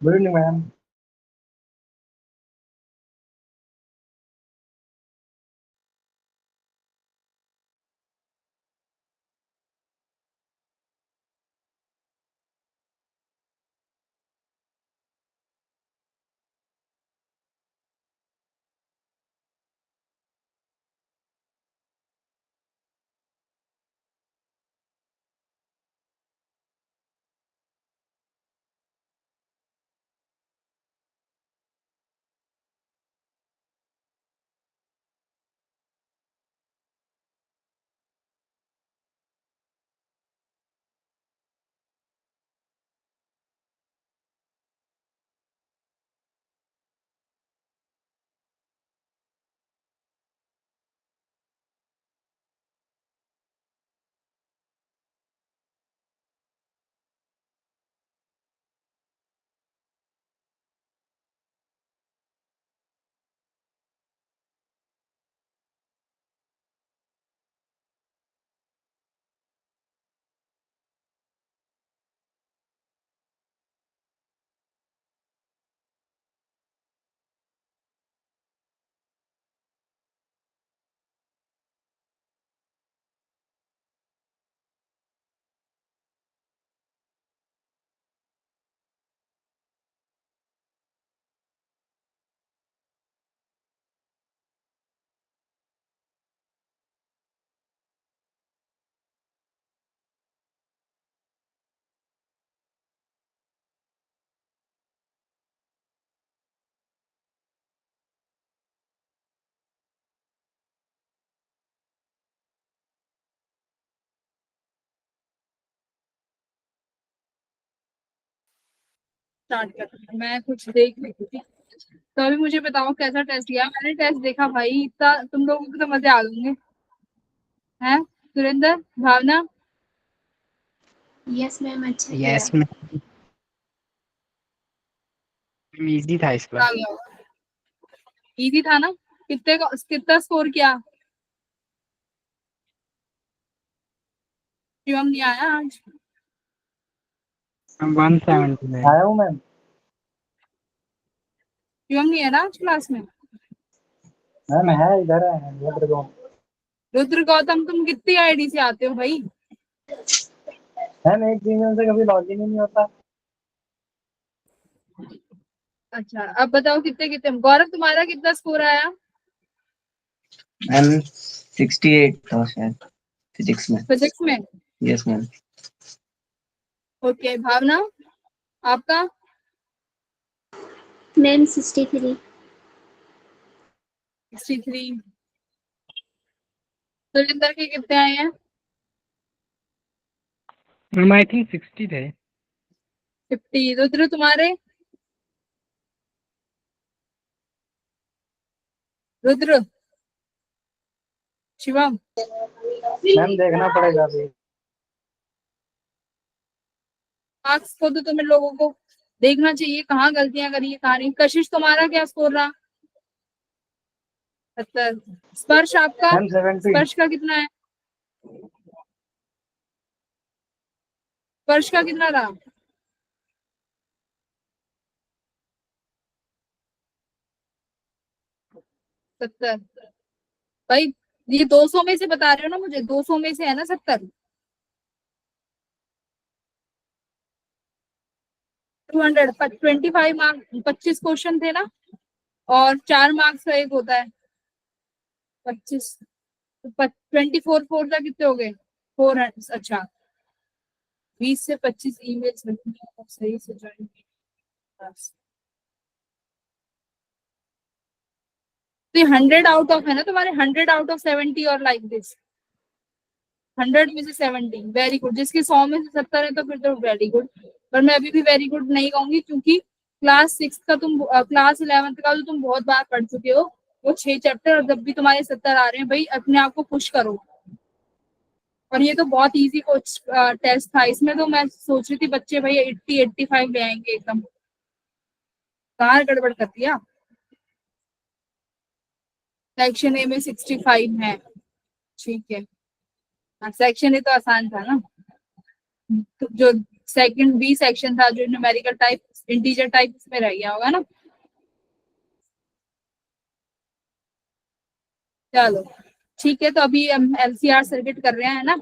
Good evening ma'am. Start करते हैं। मैं कुछ देख रही थी तो अभी मुझे बताओ कैसा टेस्ट लिया। मैंने टेस्ट देखा भाई, इतना तुम लोगों को तो मजे आ गए हैं। सुरेंद्र, भावना, यस मैम, अच्छा यस किया। मैम, इजी था इस बार। इजी था ना? कितना स्कोर किया? शिवम नहीं आया आज? 170 में आया हूँ मैम। शिवम नहीं है ना आज क्लास में? मैम है, इधर है रुद्र को। रुद्र गौतम, तुम कितनी आईडी से आते हो भाई? मैम एक जीमेल से कभी लॉगिन ही नहीं होता। अच्छा, अब बताओ कितने कितने। गौरव, तुम्हारा कितना स्कोर आया? मैम 68 था शायद फिजिक्स में। फिजिक्स में? Yes ma'am. ओके, भावना, आपका? मैम 63। 63। सुरेंद्र के कितने आए हैं? मैम आई थिंक 60 थे। 50। रुद्र, तुम्हारे? रुद्र, शिवम? मैम देखना पड़ेगा अभी। मार्क्स को तो तुम्हें लोगों को देखना चाहिए, कहाँ गलतियां करी है कहाँ नहीं। कशिश, तुम्हारा क्या स्कोर रहा? 70। स्पर्श, आपका? मैम 70। स्पर्श का कितना है? स्पर्श का कितना रहा? 70। भाई, ये 200 में से बता रहे हो ना मुझे? 200 में से है ना 70? 200। 25 मार्क्स, 25 क्वेश्चन थे ना? और 4 मार्क्स का एक होता है। 25, 24 4 तक कितने हो गए? 400। अच्छा, 20 से 25 ईमेल्स लिखनी है, सही से ज्वाइन। तो 100 आउट ऑफ है ना तुम्हारे? 100 आउट ऑफ 70 और लाइक दिस। 100 में से 70, वेरी गुड। जिसके 100 में से 70 है तो फिर तो वेरी गुड। पर मैं अभी भी वेरी गुड नहीं कहूंगी, क्योंकि क्लास 6 का तुम, क्लास 11 का तो तुम बहुत बार पढ़ चुके हो वो 6 चैप्टर, और जब भी तुम्हारे 70 आ रहे हैं भाई, अपने आप को पुश करो। और ये तो बहुत इजी टेस्ट था, इसमें तो मैं सोच रही थी बच्चे भाई 80 85 ले आएंगे एकदम। कहाँ गड़बड़ कर दिया? सेक्शन ए में 65 है। ठीक है। सेक्शन ए तो आसान था ना, तो जो सेकंड बी सेक्शन था जो न्यूमेरिकल टाइप इंटीजर टाइप इसमें रह गया होगा ना। चलो ठीक है, तो अभी हम एलसीआर सर्किट कर रहे हैं ना,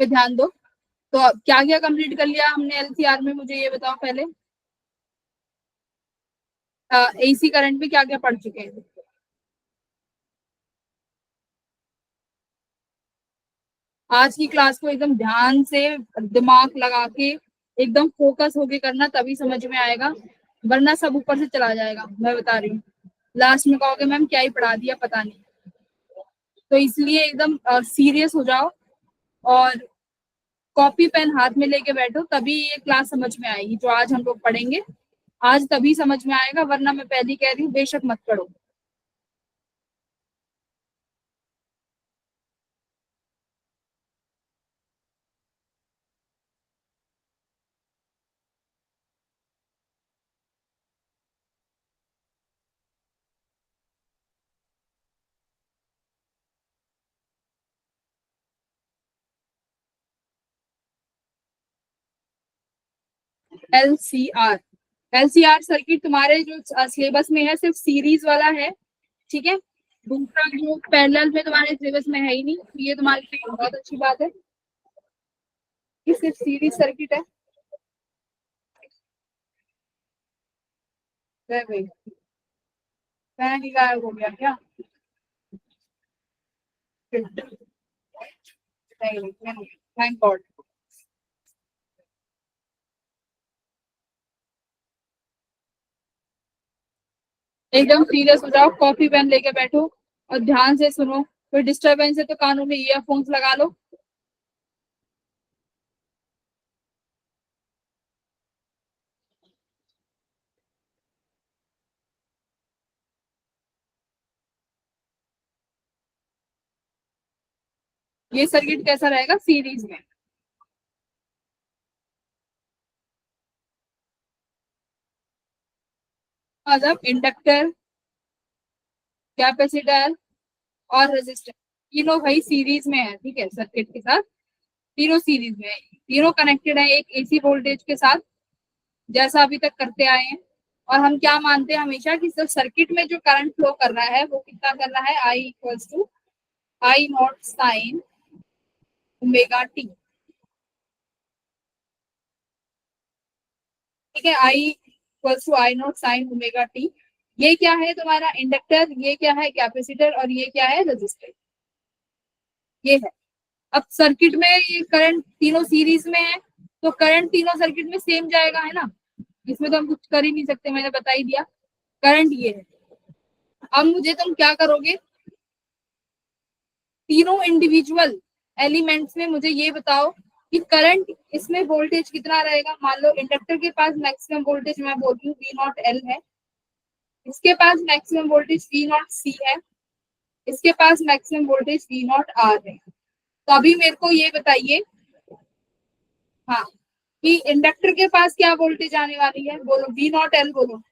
पे ध्यान दो। तो क्या क्या कंप्लीट कर लिया हमने एलसीआर में, मुझे ये बताओ पहले। एसी करंट में क्या क्या पढ़ चुके हैं? आज की क्लास को एकदम ध्यान से दिमाग लगा के एकदम फोकस होके करना, तभी समझ में आएगा, वरना सब ऊपर से चला जाएगा। मैं बता रही हूँ, लास्ट में कहोगे मैम क्या ही पढ़ा दिया पता नहीं। तो इसलिए एकदम सीरियस हो जाओ और कॉपी पेन हाथ में लेके बैठो, तभी ये क्लास समझ में आएगी। जो आज हम लोग पढ़ेंगे आज तभी समझ में आएगा, वरना मैं पहले कह रही हूँ बेशक मत पढ़ो। एलसीआर, एलसीआर सर्किट तुम्हारे जो सिलेबस में है सिर्फ सीरीज वाला है, ठीक है। दूसरा जो पैरेलल में तुम्हारे सिलेबस में है ही नहीं, ये तुम्हारे लिए बहुत अच्छी बात है कि सिर्फ सीरीज सर्किट है। फैन ही गायब हो गया क्या? Thank God. एकदम सीरियस हो जाओ, कॉपी पेन लेके बैठो और ध्यान से सुनो। कोई डिस्टरबेंस है तो कानों में ईयरफोन्स लगा लो। ये सर्किट कैसा रहेगा सीरीज में? मतलब इंडक्टर, कैपेसिटर और रेजिस्टर तीनों भाई सीरीज में है, ठीक है। सर्किट के साथ तीनों सीरीज में है, तीनों कनेक्टेड है एक एसी वोल्टेज के साथ, जैसा अभी तक करते आए हैं। और हम क्या मानते हैं हमेशा कि सिर्फ सर्किट में जो करंट फ्लो कर रहा है वो कितना कर रहा है, I equals to I naught sine omega T, ठीक है। I equals to I naught sine omega T. ये क्या है तुम्हारा इंडक्टर, ये क्या है कैपेसिटर और ये क्या है रजिस्टर, ये है। अब सर्किट में ये करंट तीनों सीरीज में है, तो करंट तीनों सर्किट में सेम जाएगा, है ना। इसमें तो हम कुछ कर ही नहीं सकते, मैंने बता ही दिया। करंट ये है। अब मुझे तुम क्या करोगे, तीनों इंडिविजुअल एलिमेंट्स में मुझे ये बताओ कि करंट इसमें वोल्टेज कितना रहेगा। मान लो इंडक्टर के पास मैक्सिमम वोल्टेज मैं बोलती हूँ वी नॉट एल है, इसके पास maximum voltage V naught C है, इसके पास maximum voltage V naught R है। तो अभी मेरे को ये बताइए, हाँ, कि इंडक्टर के पास क्या वोल्टेज आने वाली है, बोलो वी नॉट एल, बोलो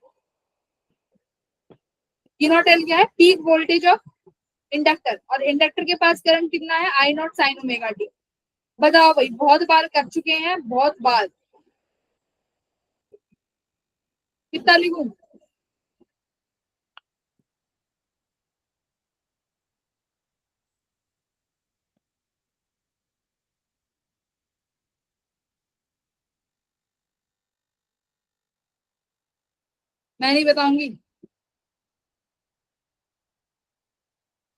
वी नॉट एल क्या है, पीक वोल्टेज ऑफ इंडक्टर। और इंडक्टर के पास करंट कितना है, आई नॉट साइन ओमेगा टी। बताओ भाई, बहुत बार कर चुके हैं, बहुत बार। कितना लिखूं? मैं नहीं बताऊंगी।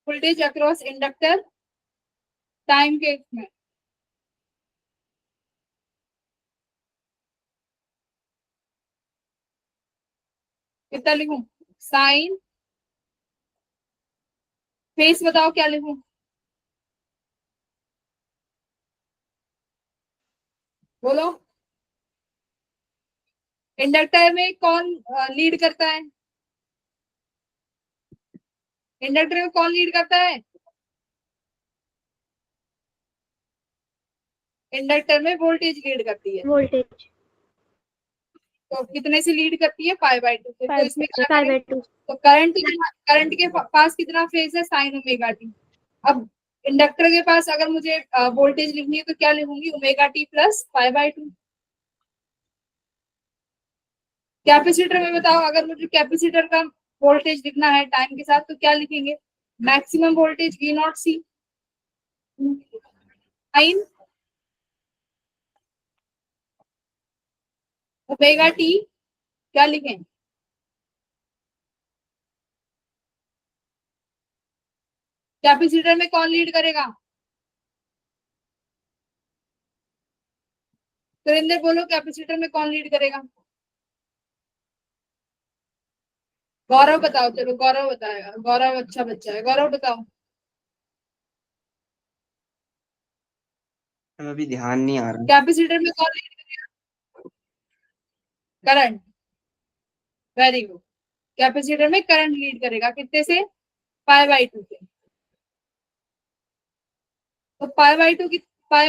वोल्टेज अक्रॉस इंडक्टर टाइम के में कितना लिखूं, साइन फेस, बताओ क्या लिखूं, बोलो। इंडक्टर में कौन लीड करता है, इंडक्टर में कौन लीड करता है, इंडक्टर में वोल्टेज लीड करती है। वोल्टेज तो कितने से लीड करती है, 5/2। तो इसमें क्या 5/2। तो करंट, करंट के पास कितना फेज है, साइन ओमेगा टी। अब इंडक्टर के पास अगर मुझे वोल्टेज लिखनी है तो क्या लिखूंगी, omega T plus pi by two. Capacitor में बताओ, अगर मुझे कैपेसिटर का वोल्टेज लिखना है टाइम के साथ तो क्या लिखेंगे, maximum voltage V naught C sine omega t, क्या लिखें, कैपेसिटर में कौन लीड करेगा, सुरेंद्र बोलो कैपेसिटर में कौन लीड करेगा। गौरव बताओ, चलो गौरव बताएगा, गौरव अच्छा बच्चा है, गौरव बताओ। अभी ध्यान नहीं आ रहा। कैपेसिटर में कौन लीड करेगा, करंट, वेरी गुड। कैपेसिटर में करंट लीड करेगा, कितने से, पाई बाई टू से। तो पाई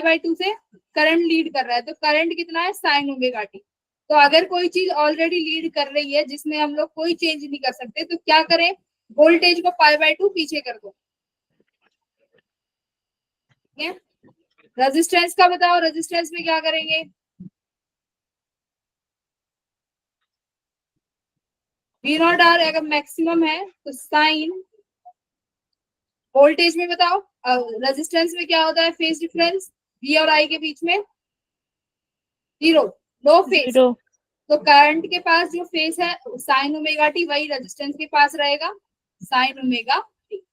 बाई टू से करंट लीड कर रहा है, तो करंट कितना है, साइन ओमेगा टी। तो अगर कोई चीज ऑलरेडी लीड कर रही है जिसमें हम लोग कोई चेंज नहीं कर सकते तो क्या करें, वोल्टेज को पाई बाई टू पीछे कर दो। रेजिस्टेंस का बताओ, रेजिस्टेंस में क्या करेंगे, वी नॉट आर अगर मैक्सिमम है तो साइन, वोल्टेज में बताओ, रेजिस्टेंस में क्या होता है, फेज डिफरेंस वी और आई के बीच में जीरो, नो फेज। तो करंट के पास जो फेज है साइन ओमेगा टी, वही रेजिस्टेंस के पास रहेगा, साइन ओमेगा टी।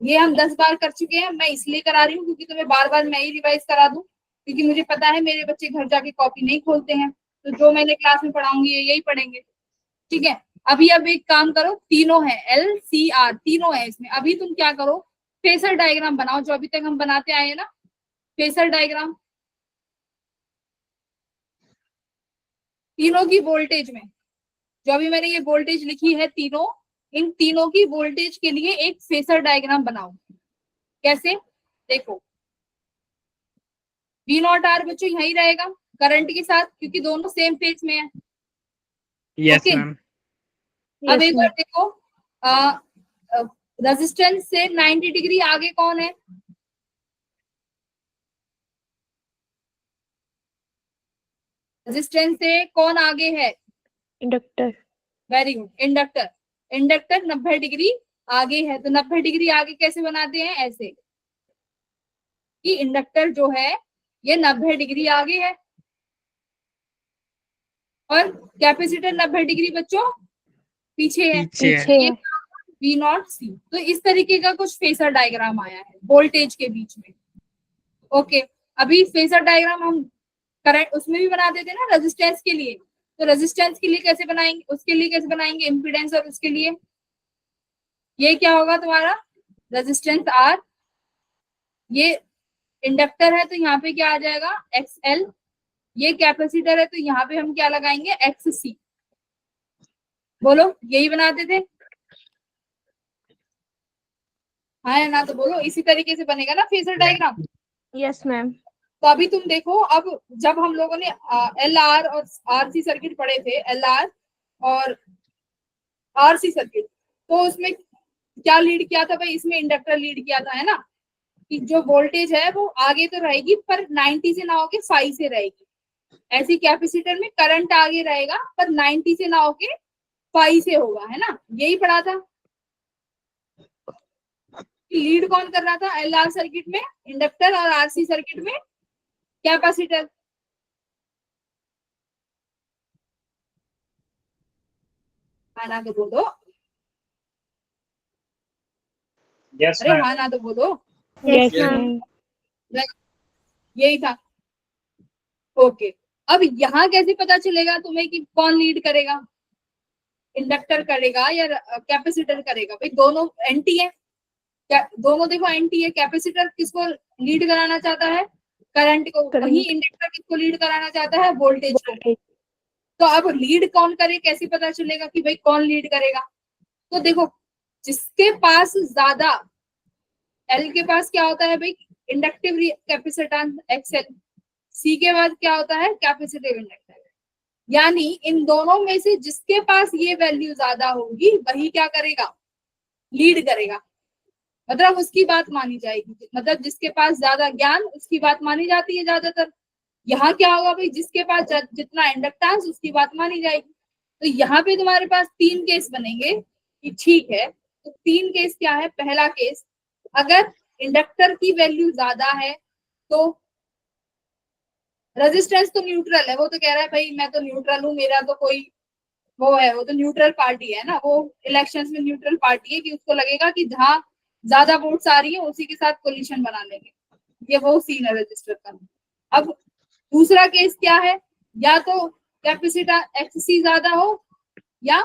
ये हम 10 बार कर चुके हैं, मैं इसलिए करा रही हूँ क्योंकि तुम्हें बार बार मैं ही रिवाइज करा दूं, क्योंकि मुझे पता है मेरे बच्चे घर जाके कॉपी नहीं खोलते हैं, तो जो मैंने क्लास में पढ़ाऊंगी यही पढ़ेंगे, ठीक है। अभी अब एक काम करो, तीनों है एल सी आर, तीनों है इसमें। अभी तुम क्या करो, फेसर डायग्राम बनाओ, जो अभी तक हम बनाते आए हैं ना, फेसर डायग्राम तीनों की वोल्टेज में। जो अभी मैंने ये वोल्टेज लिखी है तीनों, इन तीनों की वोल्टेज के लिए एक फेसर डायग्राम बनाओ। कैसे, देखो वी नॉट आर बच्चों यही रहेगा करंट के साथ, क्योंकि दोनों सेम फेज में है। Yes okay, ma'am. अब एक बार देखो, रेजिस्टेंस से 90 डिग्री आगे कौन है, रेजिस्टेंस से कौन आगे है, inductor. Very good, inductor. Inductor 90 degree आगे है, तो 90 डिग्री आगे कैसे बनाते हैं, ऐसे कि इंडक्टर जो है ये 90 डिग्री आगे है और कैपेसिटर 90 डिग्री बच्चों पीछे है, पीछे है। वी नॉट सी। तो इस तरीके का कुछ फेसर डायग्राम आया है वोल्टेज के बीच में। ओके, अभी फेसर डायग्राम हम करंट उसमें भी बनाते थे ना रेजिस्टेंस के लिए, तो रेजिस्टेंस के लिए कैसे बनाएंगे, उसके लिए कैसे बनाएंगे इम्पीडेंस, और उसके लिए ये क्या होगा तुम्हारा रेजिस्टेंस आर, ये इंडक्टर है तो यहाँ पे क्या आ जाएगा एक्स एल, ये कैपेसिटर है तो यहाँ पे हम क्या लगाएंगे एक्स सी। बोलो यही बनाते थे, हाँ है ना, तो बोलो इसी तरीके से बनेगा ना फेसर डायग्राम। Yes ma'am. तो अभी तुम देखो, अब जब हम लोगों ने एल आर और आर सी सर्किट पढ़े थे, एल आर और आर सी सर्किट, तो उसमें क्या लीड किया था भाई, इसमें इंडक्टर लीड किया था, है ना, कि जो वोल्टेज है वो आगे तो रहेगी पर 90 से ना होके 5 से रहेगी। ऐसी कैपेसिटर में करंट आगे रहेगा पर 90 से ना होके 5 से होगा, है ना, यही पढ़ा था। लीड कौन कर रहा था एल आर सर्किट में, इंडक्टर, और आरसी सर्किट में कैपेसिटर। हाँ ना तो बोलो, यस अरे मैम। हाँ ना तो बोलो, यस मैम। यही था। ओके, अब यहाँ कैसे पता चलेगा तुम्हें कि कौन लीड करेगा, इंडक्टर करेगा या कैपेसिटर करेगा, भाई दोनों एंटी है, दोनों देखो एंटी है। कैपेसिटर किसको लीड कराना चाहता है, करंट को, वही इंडक्टर किसको लीड कराना चाहता है, वोल्टेज को। तो अब लीड कौन करे, कैसे पता चलेगा कि भाई कौन लीड करेगा, तो देखो जिसके पास ज्यादा, एल के पास क्या होता है भाई इंडक्टिव कैपेसिटेंस एक्सएल, सी के बाद क्या होता है कैपेसिटिव इंडक्टर, यानी इन दोनों में से जिसके पास ये वैल्यू ज्यादा होगी वही क्या करेगा, लीड करेगा। मतलब उसकी बात मानी जाएगी, मतलब जिसके पास ज्यादा ज्ञान उसकी बात मानी जाती है ज्यादातर। यहाँ क्या होगा भाई, जिसके पास जितना इंडक्टेंस उसकी बात मानी जाएगी। तो यहाँ पे तुम्हारे पास तीन केस बनेंगे कि ठीक है। तो तीन केस क्या है? पहला केस, अगर इंडक्टर की वैल्यू ज्यादा है तो रेजिस्टेंस तो न्यूट्रल है, वो तो कह रहा है भाई मैं तो न्यूट्रल हूँ, मेरा तो कोई वो है, वो तो न्यूट्रल पार्टी है ना, वो इलेक्शंस में न्यूट्रल पार्टी है कि उसको लगेगा कि जहां ज्यादा वोट्स आ रही है उसी के साथ कोलिशन बना लेंगे। ये वो सीन है रजिस्टर का। अब दूसरा केस क्या है, या तो कैपेसिटर एक्ससी ज्यादा हो या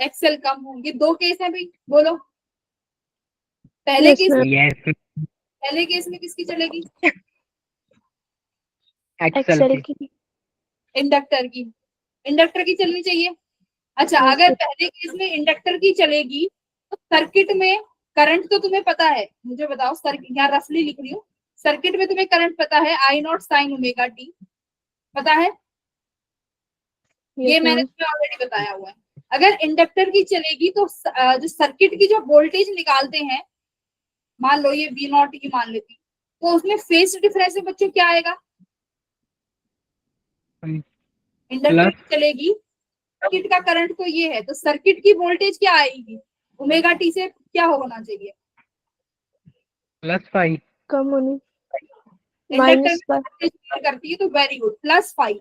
एक्सएल कम हो। ये दो केस है भाई, बोलो। पहले Yes, केस ma'am. yes, पहले केस में किसकी चलेगी? एक्सेल Excel की। की. इंडक्टर की। इंडक्टर की चलनी चाहिए। अच्छा, Yes, अगर sir. पहले केस में इंडक्टर की चलेगी तो सर्किट में करंट तो तुम्हें पता है, मुझे बताओ, सर्किट यहाँ रफली लिख रही हूँ, सर्किट में तुम्हें करंट पता है आई नॉट साइन ओमेगा टी, पता है? ये Yes, मैंने ma'am. तुम्हें ऑलरेडी बताया हुआ है। अगर इंडक्टर की चलेगी तो जो सर्किट की जो वोल्टेज निकालते हैं, मान लो ये वी नॉट की मान लेती, तो उसमें फेज डिफरेंस में बच्चों क्या आएगा? इंडक्टर प्लस चलेगी, सर्किट का करंट तो ये है, तो सर्किट की वोल्टेज क्या आएगी? ओमेगा टी से क्या होना चाहिए? +5 कम होनी. Inductor Minus 5. में करती है तो वेरी गुड, +5।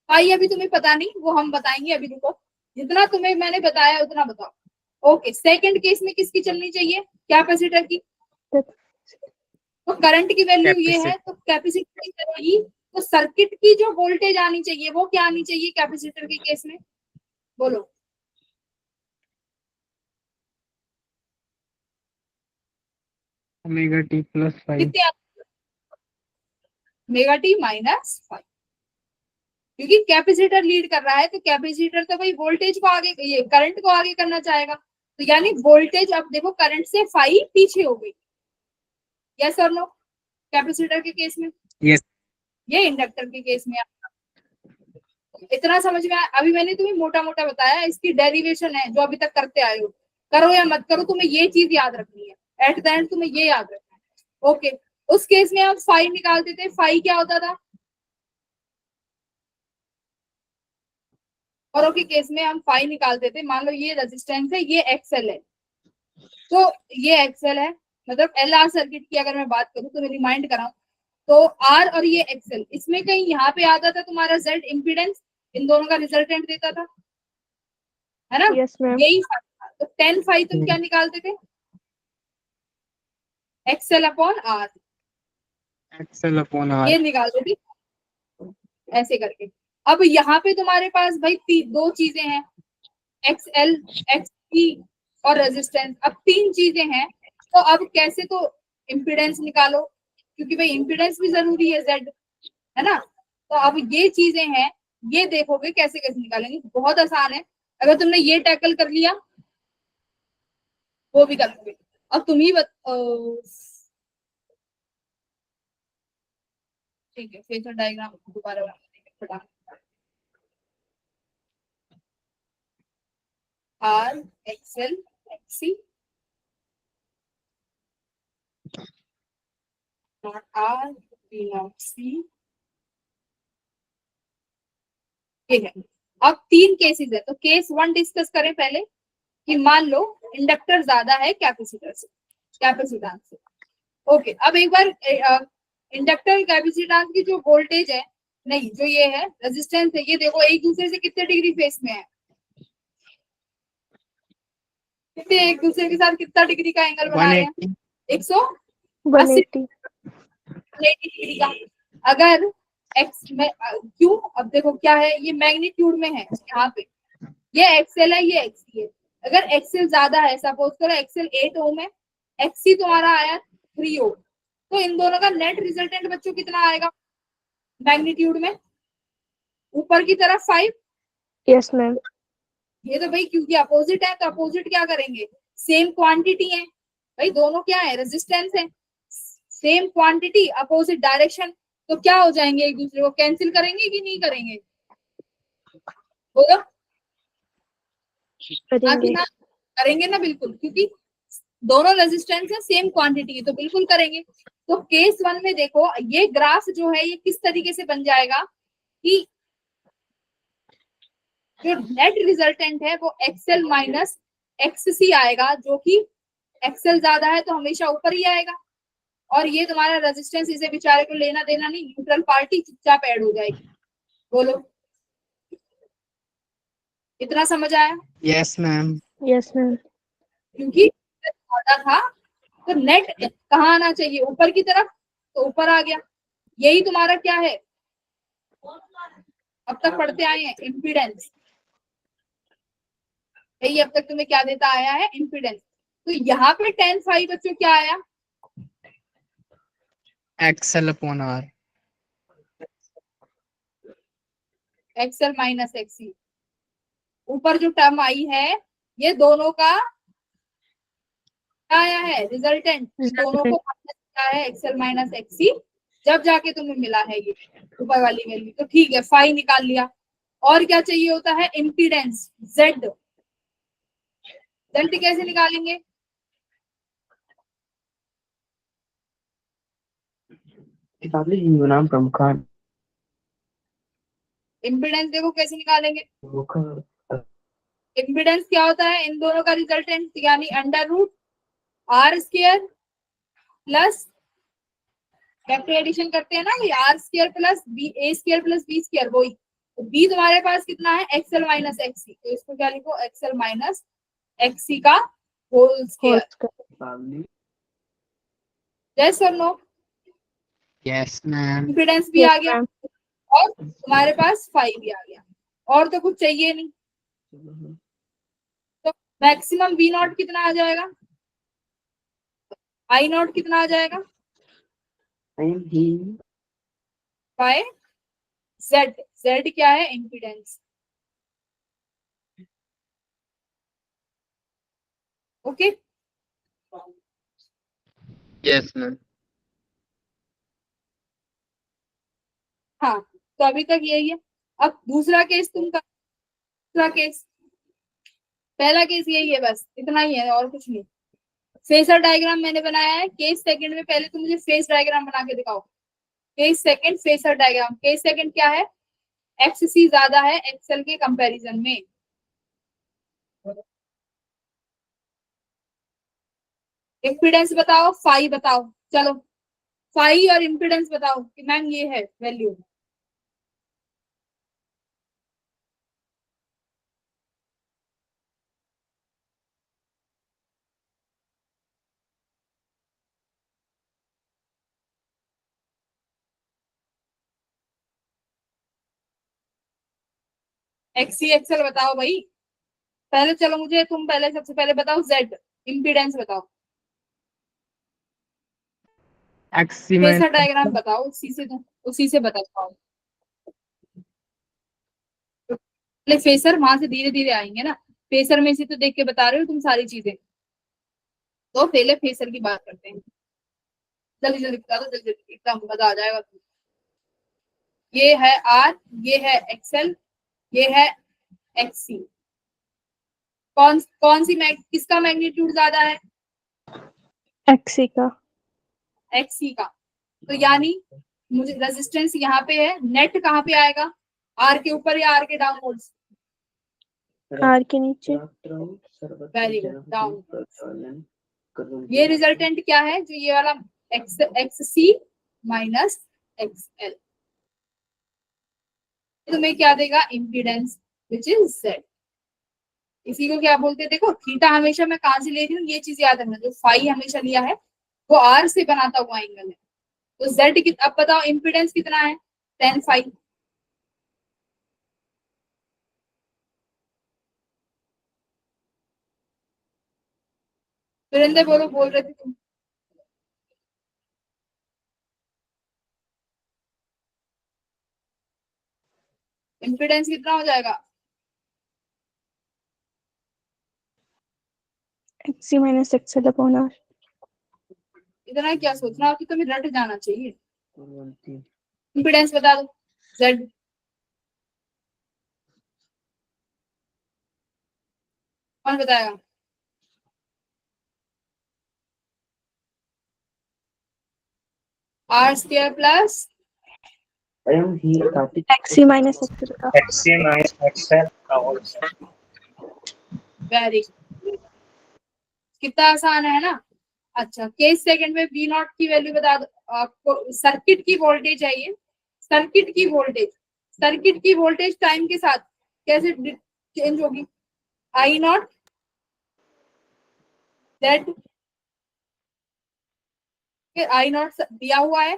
पाई अभी तुम्हें पता नहीं, वो हम बताएंगे, अभी रुको। जितना तुम्हें मैंने बताया उतना बताओ। ओके, सेकंड केस में किसकी चलनी चाहिए? कैपेसिटर की। तो करंट की वैल्यू ये है तो कैपेसिटर की चलेगी, तो सर्किट की जो वोल्टेज आनी चाहिए वो क्या आनी चाहिए कैपेसिटर के केस में? बोलो। ओमेगा टी +5 कितने? ओमेगा टी -5, क्योंकि कैपेसिटर लीड कर रहा है, तो कैपेसिटर तो भाई वोल्टेज को आगे, ये करंट को आगे करना चाहेगा, तो यानी वोल्टेज अब देखो करंट से 5 पीछे हो गई। यस और नो? कैपेसिटर के केस में, यस। ये इंडक्टर के केस में। इतना समझ में आया? अभी मैंने तुम्हें मोटा मोटा बताया, इसकी डेरिवेशन है जो अभी तक करते आए हो, करो या मत करो, तुम्हें ये चीज याद रखनी है, एट द एंड तुम्हें ये याद रखना है। ओके, उस केस में हम फाई निकालते थे, फाई क्या होता था? औरों के केस में हम फाई निकालते थे, मान लो ये रेजिस्टेंस है, ये एक्सएल है, तो ये एक्सएल है, मतलब एल आर सर्किट की अगर मैं बात करूं तो मैं रिमाइंड कराऊं, तो आर और ये एक्सएल, इसमें कहीं यहाँ पे आता था तुम्हारा जेड इम्पीडेंस, इन दोनों का रिजल्टेंट देता था, है ना? Yes, ma'am. यही फाई था। तो 10 फाई तुम क्या निकालते थे? XL upon R, XL R. ये निकालते थे ऐसे करके। अब यहाँ पे तुम्हारे पास भाई दो चीजें हैं, एक्सएल, एक्सपी और रेजिस्टेंस, अब तीन चीजें हैं, तो अब कैसे तो इम्पीडेंस निकालो, क्योंकि भाई इम्पीडेंस भी जरूरी है, जेड, है ना? तो अब ये चीजें हैं, ये देखोगे कैसे कैसे निकालेंगे, बहुत आसान है। अगर तुमने ये टैकल कर लिया वो भी कर लोगे। अब तुम ही ठीक है, फेजर डायग्राम दोबारा बना R XL XC naught R B naught C, ये है। अब तीन केसेस है, तो केस 1 डिस्कस करें पहले, कि मान लो इंडक्टर ज्यादा है कैपेसिटर से, कैपेसिटेंस से। ओके, अब एक बार इंडक्टर कैपेसिटेंस की जो वोल्टेज है, नहीं जो ये है रेजिस्टेंस है, ये देखो एक दूसरे से कितने डिग्री फेस में है, कितने एक दूसरे के साथ कितना डिग्री का एंगल बना रहे हैं? 180 180. डिग्री का। अगर एक्स में क्यों, अब देखो क्या है, ये मैग्नीट्यूड में है यहाँ पे, ये एक्सएल है, ये एक्सी है। अगर एक्सएल ज्यादा है, सपोज करो एक्सएल 8 ओम है, एक्सी तुम्हारा आया 3 ओम, तो इन दोनों का नेट रिजल्टेंट बच्चों कितना आएगा मैग्नीट्यूड में? ऊपर की तरफ 5। Yes, ma'am. ये तो भाई क्योंकि अपोजिट है, तो अपोजिट क्या करेंगे? सेम क्वांटिटी है भाई, दोनों क्या है? रेजिस्टेंस है, सेम क्वांटिटी अपोजिट डायरेक्शन, तो क्या हो जाएंगे? एक दूसरे को कैंसिल करेंगे कि नहीं करेंगे? बोलो। करेंगे. ना करेंगे ना बिल्कुल, क्योंकि दोनों रेजिस्टेंस है, सेम क्वांटिटी है, तो बिल्कुल करेंगे। तो केस 1 में देखो, ये ग्राफ जो है ये किस तरीके से बन जाएगा कि जो नेट रिजल्टेंट है वो एक्सएल माइनस एक्ससी आएगा, जो कि एक्सएल ज्यादा है तो हमेशा ऊपर ही आएगा। और ये तुम्हारा रेजिस्टेंस, इसे बेचारे को लेना देना नहीं, न्यूट्रल पार्टी चुपचाप ऐड हो जाएगी। बोलो, इतना समझ आया? Yes ma'am. Yes ma'am. क्योंकि ज्यादा था तो नेट कहाँ आना चाहिए, ऊपर की तरफ, तो ऊपर आ गया। यही तुम्हारा क्या है, अब तक पढ़ते आए हैं, इम्पीडेंस। यही अब तक तुम्हें क्या देता आया है, इम्पीडेंस। तो यहाँ पे 10/5 बच्चों क्या आया, XL upon R. XL minus XC. ऊपर जो टर्म आई है ये दोनों का क्या आया है, रिजल्टेंट। दोनों को माइनस किया है, एक्सएल माइनस एक्सी, जब जाके तुम्हें मिला है ये ऊपर वाली वैल्यू। तो ठीक है, फाई निकाल लिया। और क्या चाहिए होता है, इम्पीडेंस, जेड। जेड कैसे निकालेंगे, नाम प्रमुखान इम्पीडेंस देखो कैसे निकालेंगे। इम्पीडेंस क्या होता है, इन दोनों का रिजल्टेंट, यानी under root R square plus, vector addition करते हैं ना भाई, R square plus B, A square plus B square, वही। तो बी तुम्हारे पास कितना है, एक्सएल माइनस एक्सी, तो इसको क्या लिखो, एक्सएल माइनस एक्सी का होल स्क्वायर। यस और नो, यस मैम। इम्पीडेंस भी आ गया और तुम्हारे पास फाइव भी आ गया, और तो कुछ चाहिए नहीं। तो मैक्सिमम वी नॉट कितना आ जाएगा, आई नॉट कितना आ जाएगा, बाय जेड। जेड क्या है, इम्पीडेंस। Okay, yes ma'am. हाँ, तो अभी तक यही है। अब दूसरा केस दूसरा केस, पहला केस यही है, बस इतना ही है और कुछ नहीं। फेसर डायग्राम मैंने बनाया है केस सेकंड में, पहले तुम मुझे फेस डायग्राम बना के दिखाओ। Case second phasor diagram. Case second क्या है, एक्ससी ज्यादा है एक्सएल के कंपैरिजन में। इम्पीडेंस बताओ, फाई बताओ, चलो फाई और इम्पीडेंस बताओ कि मैम ये है वैल्यू। एक्सी एक्सएल बताओ भाई। पहले चलो मुझे तुम पहले, सबसे पहले बताओ जेड, इम्पीडेंस बताओ। XC phasor minus. डायग्राम बताओ, उसी से बताओ। पहले फेसर, वहां से धीरे धीरे आएंगे ना। फेसर में से तो देख के बता रहे हो तुम सारी चीजें, तो पहले फेसर की बात करते हैं। जल्दी जल्दी बता दो, जल्दी जल्दी, एकदम मजा आ जाएगा। ये है आर, ये है एक्सएल, ये है एक्सी। कौन सी किसका मैग्नीट्यूड ज्यादा है, एक्सी का। एक्सी का। तो यानी मुझे रेजिस्टेंस यहाँ पे है, नेट कहाँ पे आएगा, आर के ऊपर या आर के डाउनवर्ड्स, आर के नीचे। Very good, down. ये रिजल्टेंट क्या है, जो ये वाला एक्स सी माइनस एक्सएल, तुम्हें क्या देगा, इम्पीडेंस विच इज जेड। इसी को क्या बोलते हैं, देखो थीटा हमेशा मैं कहां से ले रही हूँ, ये चीज याद रखना, जो फाई हमेशा लिया है वो आर से बनाता हुआ एंगल है। तो जेड, अब बताओ इम्पीडेंस कितना है, 10/5। सुरेंद्र बोलो, बोल रहे थे तुम। इम्पीडेंस कितना हो जाएगा, XC minus XL upon R. इतना क्या सोचना हो कि तुम्हें रट जाना चाहिए। इम्पीडेंस बता दो, जेड। कौन बताएगा, R square plus XC minus XL का XC minus XL का होल वेरी कितना आसान है ना। अच्छा केस सेकंड में V नॉट की वैल्यू बता दो आपको। सर्किट की वोल्टेज है ये, सर्किट की वोल्टेज टाइम के साथ कैसे चेंज होगी। आई नॉट जेड, आई नॉट दिया हुआ है,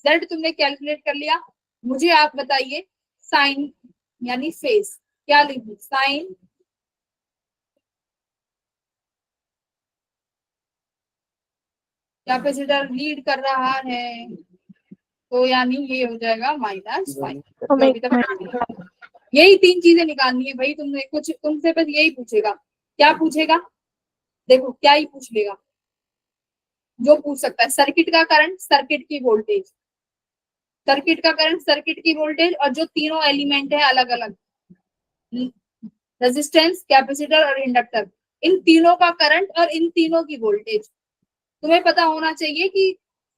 जेड तुमने कैलकुलेट कर लिया। मुझे आप बताइए साइन यानी फेज क्या लिखूं। साइन कैपेसिटर लीड कर रहा है तो यानी ये हो जाएगा -5। यही तीन चीजें निकालनी है भाई तुमने। कुछ तुमसे बस यही पूछेगा। क्या पूछेगा देखो, क्या ही पूछ लेगा जो पूछ सकता है। सर्किट का करंट, सर्किट की वोल्टेज, सर्किट का करंट, सर्किट की वोल्टेज, और जो तीनों एलिमेंट है अलग अलग, रेजिस्टेंस, कैपेसिटर और इंडक्टर, इन तीनों का करंट और इन तीनों की वोल्टेज तुम्हें पता होना चाहिए कि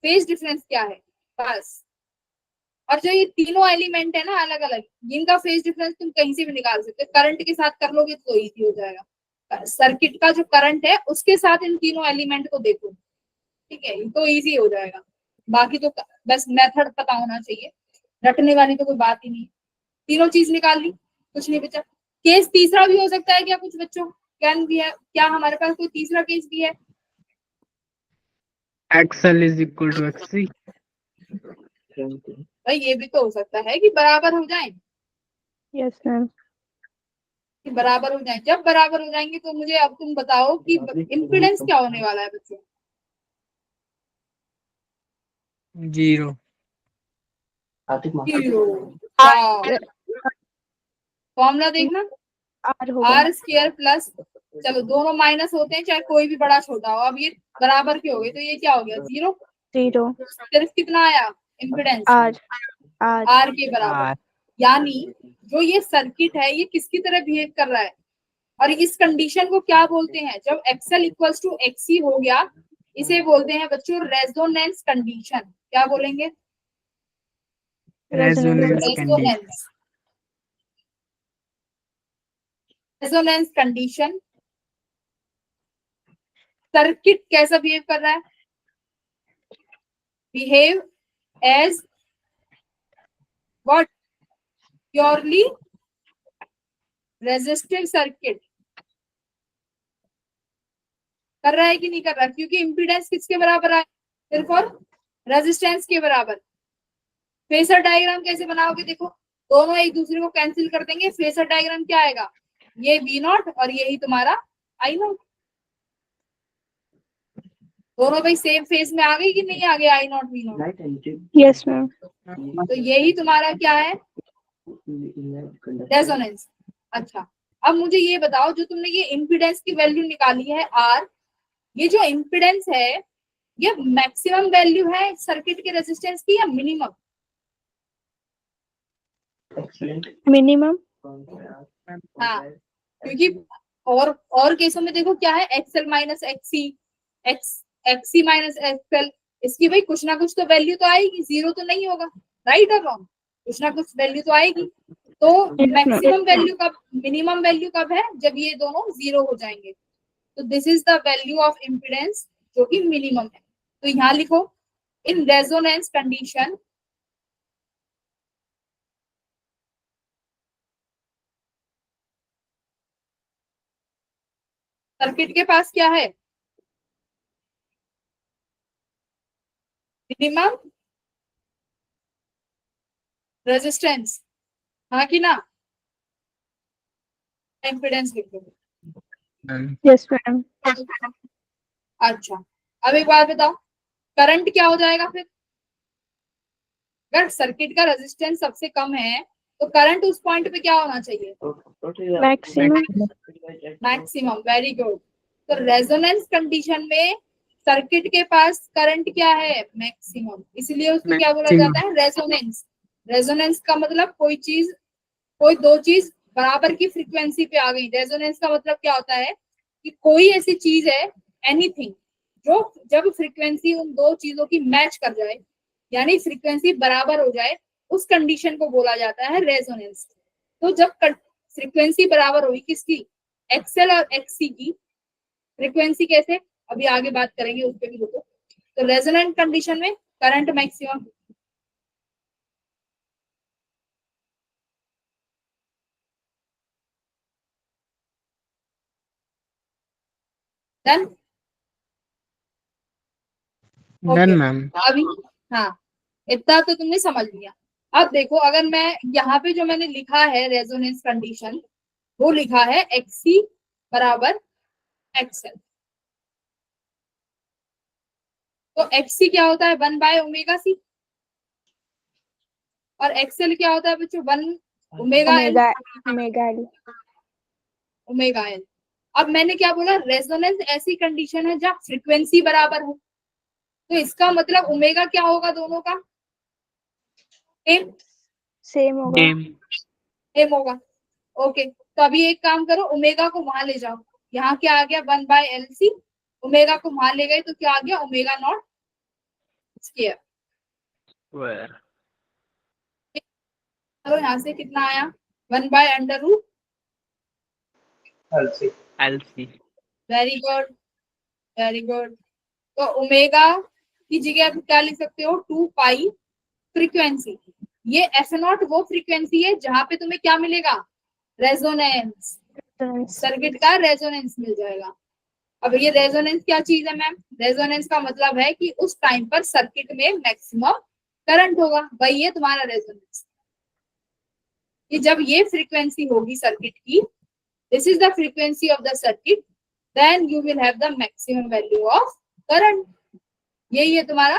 फेज डिफरेंस क्या है बस। और जो ये तीनों एलिमेंट है ना अलग अलग, जिनका फेज डिफरेंस तुम कहीं से भी निकाल सकते हो। करंट के साथ कर लोगे तो इजी हो जाएगा। सर्किट का जो करंट है उसके साथ इन तीनों एलिमेंट को देखो, ठीक है, तो इजी हो जाएगा। बाकी तो बस मेथड पता होना चाहिए, रटने वाली तो कोई बात ही नहीं। तीनों चीज निकाल ली, कुछ नहीं बचा। केस तीसरा भी हो सकता है क्या कुछ बच्चों, कैन भी है क्या हमारे पास कोई तीसरा केस भी है। XL is equal to XC. भाई ये भी तो हो सकता है कि बराबर हो जाए, यस मैम कि बराबर हो जाए। जब बराबर हो जाएंगे तो मुझे अब तुम बताओ कि इम्पीडेंस क्या होने वाला है बच्चों। 0. फॉर्मूला देखना, R होगा आर स्क्वायर प्लस, चलो दोनों माइनस होते हैं चाहे कोई भी बड़ा छोटा हो। अब ये बराबर के हो गए तो ये क्या हो गया 0। 0 सिर्फ कितना आया इम्पीडेंस, R आर के बराबर। यानी जो ये सर्किट है ये किसकी तरह बिहेव कर रहा है, और इस कंडीशन को क्या बोलते हैं। जब XL इक्वल्स टू XC हो गया इसे बोलते हैं बच्चों रेजोनेंस कंडीशन। क्या बोलेंगे, Resonance condition. Resonance condition. Circuit कैसा बिहेव कर रहा है, behave as what, purely resistive circuit. कर रहा है कि नहीं कर रहा, क्योंकि इम्पीडेंस किसके बराबर है, सिर्फ और रेजिस्टेंस के बराबर। फेसर डायग्राम कैसे बनाओगे, देखो दोनों एक दूसरे को कैंसिल कर देंगे। फेसर डायग्राम क्या आएगा, ये V नॉट और यही तुम्हारा I नॉट। दोनों भाई सेम फेस में आ गई कि नहीं आ गए, I not V not. Yes ma'am तो यही तुम्हारा क्या है, रेजोनेंस। अच्छा अब मुझे ये बताओ, जो तुमने ये इम्पीडेंस की वैल्यू निकाली है R, ये जो इम्पीडेंस है ये मैक्सिमम वैल्यू है सर्किट के रेजिस्टेंस की या मिनिमम। मिनिमम हाँ क्योंकि और केसों में देखो क्या है, XL minus XC, XC minus XL, इसकी भाई कुछ ना कुछ तो वैल्यू तो आएगी, 0 तो नहीं होगा, राइट और रॉन्ग, कुछ ना कुछ वैल्यू तो आएगी। तो मैक्सिमम वैल्यू कब, मिनिमम वैल्यू कब है, जब ये दोनों 0 हो जाएंगे। तो this is the value of impedance जो कि मिनिमम है। तो यहाँ लिखो इन रेजोनेंस कंडीशन सर्किट के पास क्या है, मिनिमम रेजिस्टेंस, हाँ कि ना, इम्पीडेंस लिख दो। यस मैम अच्छा अब एक बात बताओ, करंट क्या हो जाएगा फिर। अगर सर्किट का रेजिस्टेंस सबसे कम है तो करंट उस पॉइंट पे क्या होना चाहिए, मैक्सिमम मैक्सिमम। Very good. तो रेजोनेंस कंडीशन में सर्किट के पास करंट क्या है, मैक्सिमम, इसलिए उसको क्या बोला जाता है, रेजोनेंस। रेजोनेंस का मतलब कोई चीज, कोई दो चीज बराबर की फ्रीक्वेंसी पे आ गई। रेजोनेंस का मतलब क्या होता है कि कोई ऐसी चीज है, एनीथिंग, जो जब फ्रीक्वेंसी उन दो चीजों की मैच कर जाए यानी फ्रीक्वेंसी बराबर हो जाए, उस कंडीशन को बोला जाता है रेजोनेंस। तो जब फ्रीक्वेंसी बराबर होगी किसकी, एक्सएल और एक्ससी की, फ्रीक्वेंसी कैसे अभी आगे बात करेंगे उस पर भी रुको। तो रेजोनेंट कंडीशन में current maximum, done. Done okay ma'am. अभी, हाँ इतना तो तुमने समझ लिया। अब देखो अगर मैं यहाँ पे जो मैंने लिखा है रेजोनेंस कंडीशन, वो लिखा है एक्सी बराबर एक्सएल। तो एक्सी क्या होता है, 1/ओमेगा सी, और एक्सएल क्या होता है बच्चों, 1/ओमेगा L. Omega L. Omega L. अब मैंने क्या बोला, रेजोनेंस ऐसी कंडीशन है जहाँ फ्रीक्वेंसी बराबर हो, तो इसका मतलब ओमेगा क्या होगा दोनों का, सेम सेम होगा। सेम। सेम होगा। ओके तो अभी एक काम करो, ओमेगा को वहां ले जाओ, यहाँ क्या आ गया 1/LC, ओमेगा को वहां ले गए तो क्या आ गया, ओमेगा नॉट स्क्वायर। स्क्वायर। तो यहाँ से कितना आया, 1/√। LC. LC. Very good, very good. तो ओमेगा की जगह आप क्या लिख सकते हो, 2 पाई फ्रीक्वेंसी। ये F0 वो फ्रीक्वेंसी है जहां पे तुम्हें क्या मिलेगा, रेजोनेंस, सर्किट का रेजोनेंस मिल जाएगा। अब ये रेजोनेंस क्या चीज है मैम, रेजोनेंस का मतलब है कि उस टाइम पर सर्किट में मैक्सिमम करंट होगा, वही है तुम्हारा रेजोनेंस। कि जब ये फ्रीक्वेंसी होगी सर्किट की, this is the frequency of the circuit, then you will have the maximum value of current. यही है तुम्हारा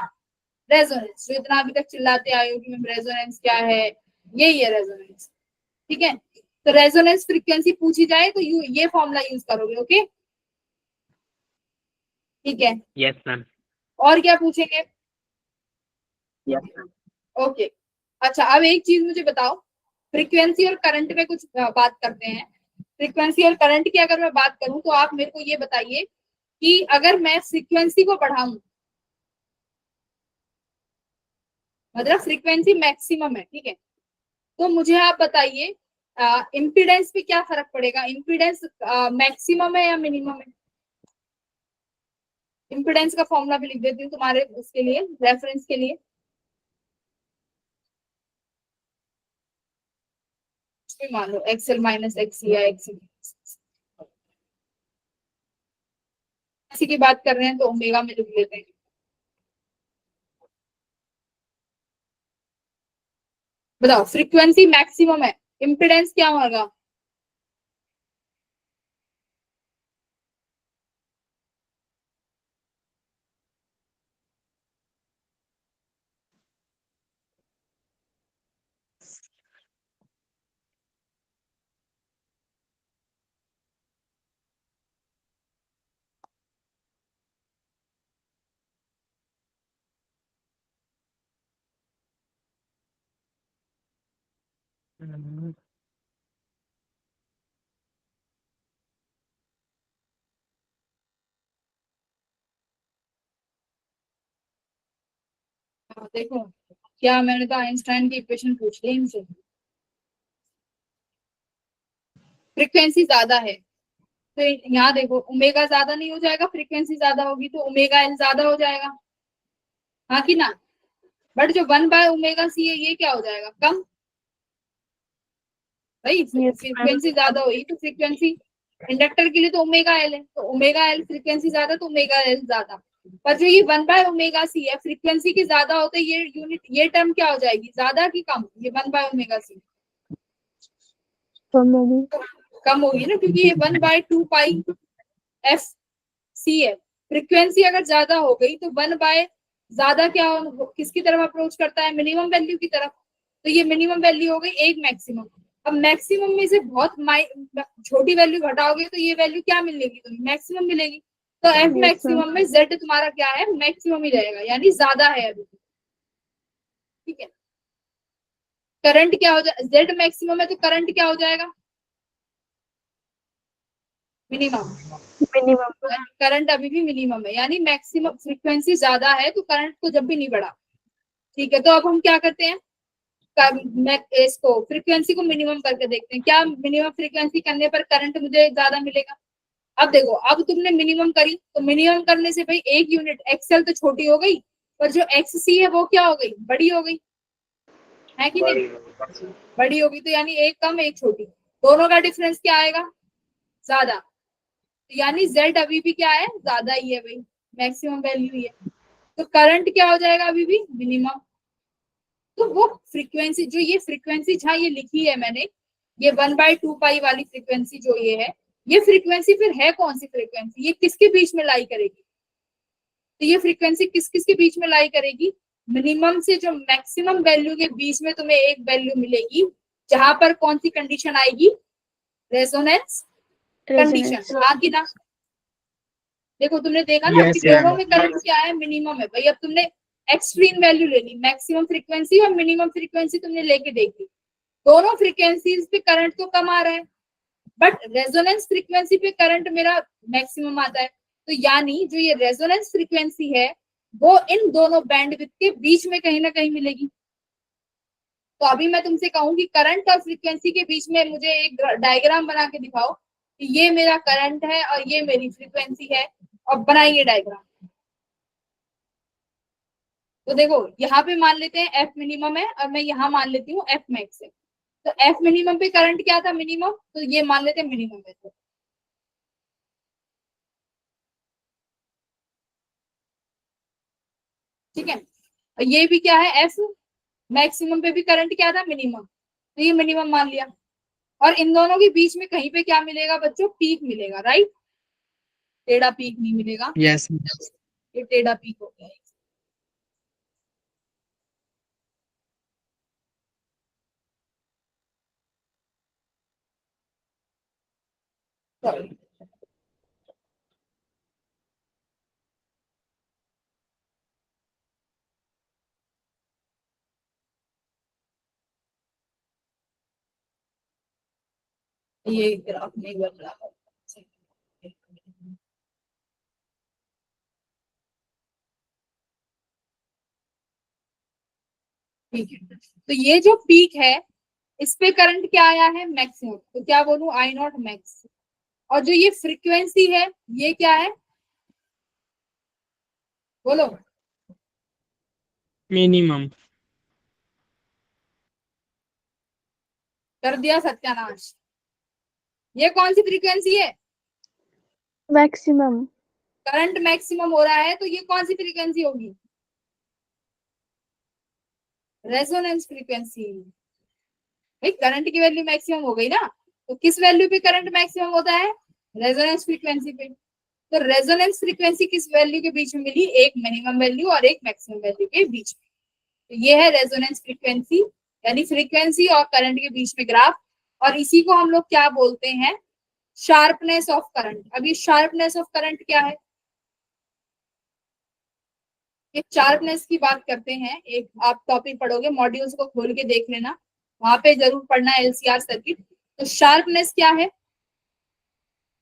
रेजोनेंस, जो इतना अभी तक चिल्लाते आए हो कि मैम रेजोनेंस क्या है, यही है रेजोनेंस। ठीक है, तो रेजोनेंस फ्रीक्वेंसी पूछी जाए तो ये फॉर्मूला यूज करोगे। ओके ठीक है, यस मैम। और क्या पूछेंगे, ओके अच्छा अब एक चीज मुझे बताओ, फ्रीक्वेंसी और करंट में कुछ बात करते हैं। फ्रीक्वेंसी और करंट की अगर मैं बात करूं तो आप मेरे को ये बताइए कि अगर मैं फ्रीक्वेंसी को बढ़ाऊं, मतलब फ्रीक्वेंसी मैक्सिमम है, ठीक है, तो मुझे आप बताइए इम्पीडेंस पे क्या फर्क पड़ेगा, इम्पीडेंस मैक्सिमम है या मिनिमम है। इम्पीडेंस का फॉर्मूला भी लिख देती हूँ तुम्हारे उसके लिए, रेफरेंस के लिए। मान लो एक्सएल माइनस एक्सी या एक्सी की बात कर रहे हैं तो ओमेगा में लिख लेते हैं। बताओ फ्रीक्वेंसी मैक्सिमम है, इम्पीडेंस क्या होगा, देखो क्या मैंने तो आइंस्टाइन की इक्वेशन पूछ ली इनसे। फ्रीक्वेंसी ज्यादा है तो यहाँ देखो ओमेगा ज्यादा नहीं हो जाएगा, फ्रीक्वेंसी ज्यादा होगी तो ओमेगा एल ज्यादा हो जाएगा, हाँ कि ना। बट जो 1/ओमेगा सी है ये क्या हो जाएगा, कम। भाई फ्रीक्वेंसी ज्यादा हुई तो फ्रीक्वेंसी, इंडक्टर के लिए तो ओमेगा एल है, तो ओमेगा एल फ्रीक्वेंसी ज्यादा तो ओमेगा एल ज्यादा। पर जो ये 1/ओमेगा सी है, फ्रीक्वेंसी की ज्यादा होते ये यूनिट, ये टर्म क्या हो जाएगी, ज्यादा की कम, ये 1/ओमेगा सी कम होगी। कम होगी ना, क्योंकि ये 1/2 पाई F C है। फ्रीक्वेंसी अगर ज्यादा हो गई तो 1 बाय ज्यादा क्या किसकी तरफ अप्रोच करता है, मिनिमम वैल्यू की तरफ। तो ये मिनिमम वैल्यू हो गई एक मैक्सिमम। अब मैक्सिमम में से बहुत छोटी वैल्यू घटाओगे तो ये वैल्यू क्या मिलेगी, तुम्हें मैक्सिमम मिलेगी। तो एफ मैक्सिमम में जेड तुम्हारा क्या है, मैक्सिमम ही रहेगा, यानी ज्यादा है अभी। ठीक है, करंट क्या हो जाए, जेड मैक्सिमम है तो करंट क्या हो जाएगा, मिनिमम। मिनिमम। करंट अभी भी मिनिमम है, यानी मैक्सिमम फ्रीक्वेंसी ज्यादा है तो करंट तो जब भी नहीं बढ़ा। ठीक है, तो अब हम क्या करते हैं, मैं इसको फ्रीक्वेंसी को मिनिमम करके देखते हैं, क्या मिनिमम फ्रीक्वेंसी करने पर करंट मुझे ज्यादा मिलेगा। अब देखो, अब तुमने मिनिमम करी, तो मिनिमम करने से भाई एक यूनिट एक्सएल तो छोटी हो गई, पर जो एक्ससी है वो क्या हो गई, बड़ी हो गई, है कि नहीं, बड़ी होगी, तो यानी एक कम एक छोटी, दोनों का डिफरेंस क्या आएगा, ज्यादा, तो यानी जेड अभी भी क्या है, ज्यादा ही है भाई, मैक्सिमम वैल्यू ही है, तो करंट क्या हो जाएगा अभी भी मिनिमम। तो वो फ्रीक्वेंसी जो ये फ्रीक्वेंसी जहाँ ये लिखी है मैंने, ये 1/2 पाई वाली फ्रीक्वेंसी जो ये फ्रीक्वेंसी फिर है कौन सी फ्रीक्वेंसी, ये किसके बीच में लाई करेगी, तो ये फ्रीक्वेंसी किस किस के बीच में लाई करेगी, मिनिमम से जो मैक्सिमम वैल्यू के बीच में तुम्हें एक वैल्यू मिलेगी, जहां पर कौन सी कंडीशन आएगी, रेजोनेंस कंडीशन, हाँ कि ना। देखो तुमने देखा ना कि दोनों में करंट क्या है, मिनिमम है भाई। अब तुमने एक्सट्रीम वैल्यू ले ली, मैक्सिमम फ्रीक्वेंसी और मिनिमम फ्रीक्वेंसी तुमने लेके देखी, दोनों फ्रीक्वेंसीज पे करंट तो कम आ रहा है, बट रेजोनेंस फ्रीक्वेंसी पे करंट मेरा मैक्सिमम आता है, तो यानी जो ये रेजोनेंस फ्रीक्वेंसी है वो इन दोनों बैंडविड्थ के बीच में कहीं ना कहीं मिलेगी। तो अभी मैं तुमसे कहूँ कि करंट और फ्रीक्वेंसी के बीच में मुझे एक डायग्राम बना के दिखाओ कि ये मेरा करंट है और ये मेरी फ्रीक्वेंसी है, और बनाइए डायग्राम। तो देखो यहाँ पे मान लेते हैं एफ मिनिमम है और मैं यहाँ मान लेती हूँ एफ मैक्स है, तो एफ मिनिमम पे करंट क्या था, मिनिमम, तो ये मान लेते हैं मिनिमम है, तो ठीक है, और ये भी क्या है एफ मैक्सिमम पे भी करंट क्या था, मिनिमम, तो ये मिनिमम मान लिया, और इन दोनों के बीच में कहीं पे क्या मिलेगा बच्चों, पीक मिलेगा, राइट, टेढ़ा पीक नहीं मिलेगा, यस ये टेढ़ा पीक हो गया, Sorry. ये ग्राफ नहीं बन रहा है, ठीक है, तो ये जो पीक है इस पे करंट क्या आया है, मैक्सिमम, तो क्या बोलूं, आई नॉट मैक्स, और जो ये फ्रीक्वेंसी है ये क्या है, बोलो, मिनिमम कर दिया सत्यानाश, ये कौन सी फ्रीक्वेंसी है, मैक्सिमम। करंट मैक्सिमम हो रहा है, तो ये कौन सी फ्रीक्वेंसी होगी, रेजोनेंस फ्रीक्वेंसी, भाई करंट की वैल्यू मैक्सिमम हो गई ना, तो किस वैल्यू पे करंट मैक्सिमम होता है, रेजोनेंस फ्रीक्वेंसी पे, तो रेजोनेंस फ्रीक्वेंसी किस वैल्यू के बीच में मिली, एक मिनिमम वैल्यू और एक मैक्सिमम वैल्यू के बीच में, तो ये है रेजोनेंस फ्रीक्वेंसी, यानी फ्रीक्वेंसी और करंट के बीच में ग्राफ, और इसी को हम लोग क्या बोलते हैं, शार्पनेस ऑफ करंट। अब ये शार्पनेस ऑफ करंट क्या है, एक शार्पनेस की बात करते हैं, एक आप टॉपिक पढ़ोगे, मॉड्यूल्स को खोल के देख लेना, वहां पे जरूर पढ़ना है एलसीआर सर्किट। तो शार्पनेस क्या है,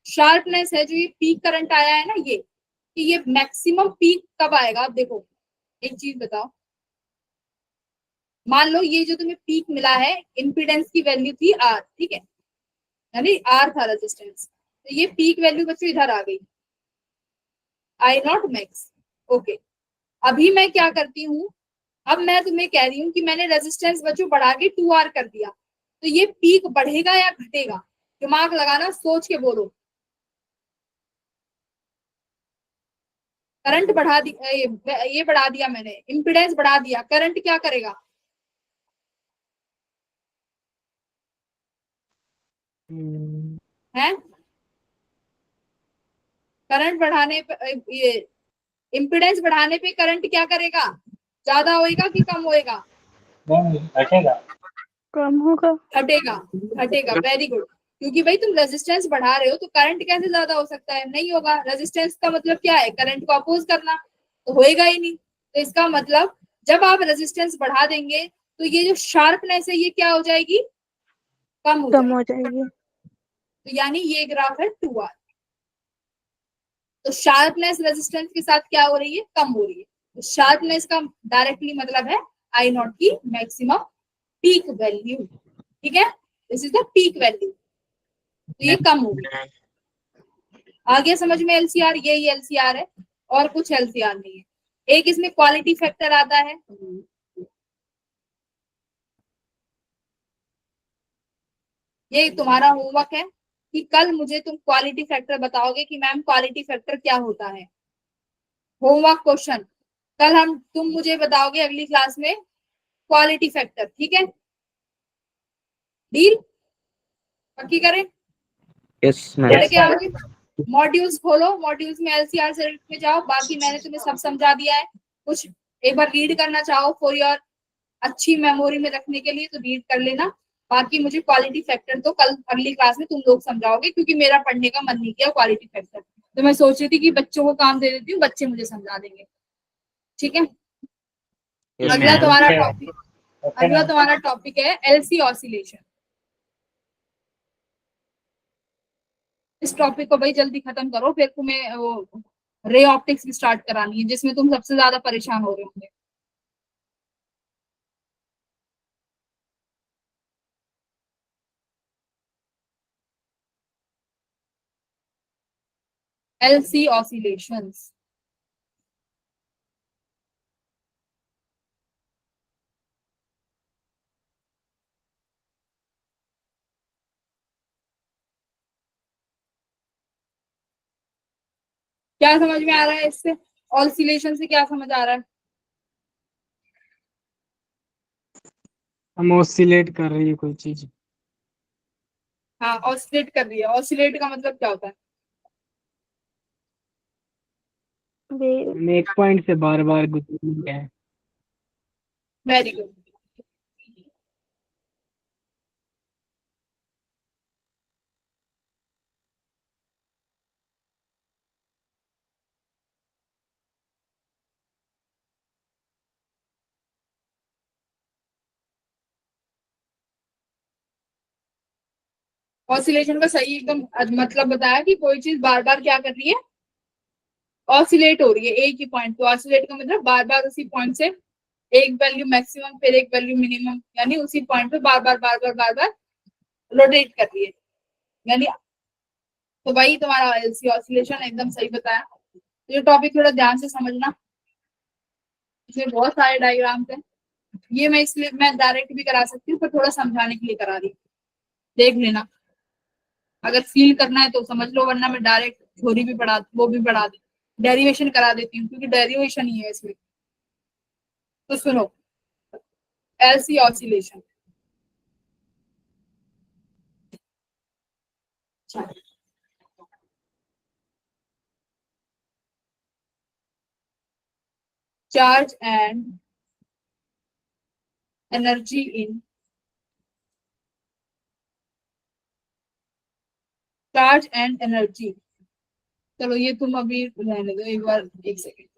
शार्पनेस है जो ये पीक करंट आया है ना, ये कि ये मैक्सिमम पीक कब आएगा। आप देखो एक चीज बताओ, मान लो ये जो तुम्हें पीक मिला है, इम्पीडेंस की वैल्यू थी आर, ठीक है, यानी आर था रेजिस्टेंस, तो ये पीक वैल्यू बच्चों इधर आ गई, आई नॉट मैक्स, ओके। अभी मैं क्या करती हूँ, अब मैं तुम्हें कह रही हूँ कि मैंने रेजिस्टेंस बच्चों बढ़ा के 2R कर दिया, तो ये पीक बढ़ेगा या घटेगा, दिमाग लगाना, सोच के बोलो, करंट बढ़ा दिया, ये बढ़ा दिया मैंने, इम्पीडेंस बढ़ा दिया, करंट क्या करेगा, है करंट बढ़ाने पे, ये इम्पीडेंस बढ़ाने पे करंट क्या करेगा, ज्यादा होएगा कि कम होएगा, नहीं हटेगा, कम होगा। हटेगा, हटेगा, वेरी गुड, क्योंकि भाई तुम रेजिस्टेंस बढ़ा रहे हो तो करंट कैसे ज्यादा हो सकता है, नहीं होगा, रेजिस्टेंस का मतलब क्या है, करंट को अपोज करना, तो होएगा ही नहीं, तो इसका मतलब जब आप रेजिस्टेंस बढ़ा देंगे तो ये जो शार्पनेस है ये क्या हो जाएगी, कम हो कम जाएगी, हो जाएगी। तो यानी ये ग्राफ है 2R, तो शार्पनेस रेजिस्टेंस के साथ क्या हो रही है, कम हो रही है, तो शार्पनेस का डायरेक्टली मतलब है आई नॉट की मैक्सिमम पीक वैल्यू, ठीक है, this is the peak value, तो ये कम होगी। आगे समझ में एलसीआर, यही एलसीआर है और कुछ एलसीआर नहीं है। एक इसमें क्वालिटी फैक्टर आता है, ये तुम्हारा होमवर्क है कि कल मुझे तुम क्वालिटी फैक्टर बताओगे कि मैम क्वालिटी फैक्टर क्या होता है। होमवर्क क्वेश्चन, कल तुम मुझे बताओगे अगली क्लास में क्वालिटी फैक्टर, ठीक है, डील पक्की करें? यस पढ़ मैम। के आओगे, मॉड्यूल्स खोलो, मॉड्यूल्स में एलसीआर से में जाओ, बाकी मैंने तुम्हें सब समझा दिया है। कुछ एक बार रीड करना चाहो फॉर योर अच्छी मेमोरी में रखने के लिए तो रीड कर लेना, बाकी मुझे क्वालिटी फैक्टर तो कल अगली क्लास में तुम लोग समझाओगे, क्योंकि मेरा पढ़ने का मन नहीं किया क्वालिटी फैक्टर, तो मैं सोच रही थी कि बच्चों को काम दे देती हूँ, बच्चे मुझे समझा देंगे, ठीक है। Yes, अगला ma'am. तुम्हारा Okay. टॉपिक, Okay, अगला ma'am. तुम्हारा टॉपिक है एलसी ऑसिलेशन। इस टॉपिक को भाई जल्दी खत्म करो, फिर तुम्हें वो रे ऑप्टिक्स भी स्टार्ट करानी है, जिसमें तुम सबसे ज्यादा परेशान हो रहे होंगे। एलसी ऑसिलेशंस, क्या समझ में आ रहा है इससे? ऑसिलेशन से क्या समझ आ रहा है? हम ऑसिलेट कर रही है कोई चीज। हाँ, ऑसिलेट कर रही है। ऑसिलेट का मतलब क्या होता है? वेव। हमें एक पॉइंट से बार बार गुजरनी है। Very good. ऑसिलेशन का सही एकदम मतलब बताया कि कोई चीज बार बार क्या कर रही है, ऑसिलेट हो रही है एक ही पॉइंट। तो ऑसिलेट का मतलब बार बार उसी पॉइंट से एक वैल्यू मैक्सिमम फिर एक वैल्यू मिनिमम, यानी उसी पॉइंट पे बार बार रोटेट कर रही है, यानी तो वही तुम्हारा एलसी ऑसिलेशन, एकदम सही बताया। तो ये टॉपिक थोड़ा ध्यान से समझना, इसमें बहुत सारे डायग्राम्स हैं। ये मैं इसलिए मैं डायरेक्ट भी करा सकती हूँ, पर थोड़ा समझाने के लिए करा रही हूँ, देख लेना। अगर फील करना है तो समझ लो, वरना मैं डायरेक्ट थ्योरी भी पढ़ा, वो भी पढ़ा दी, डेरिवेशन करा देती हूँ, क्योंकि डेरिवेशन ही है इसमें। तो सुनो, LC oscillation, charge and energy in, charge and energy. चलो ये तुम अभी रहने दो एक बार, एक सेकेंड।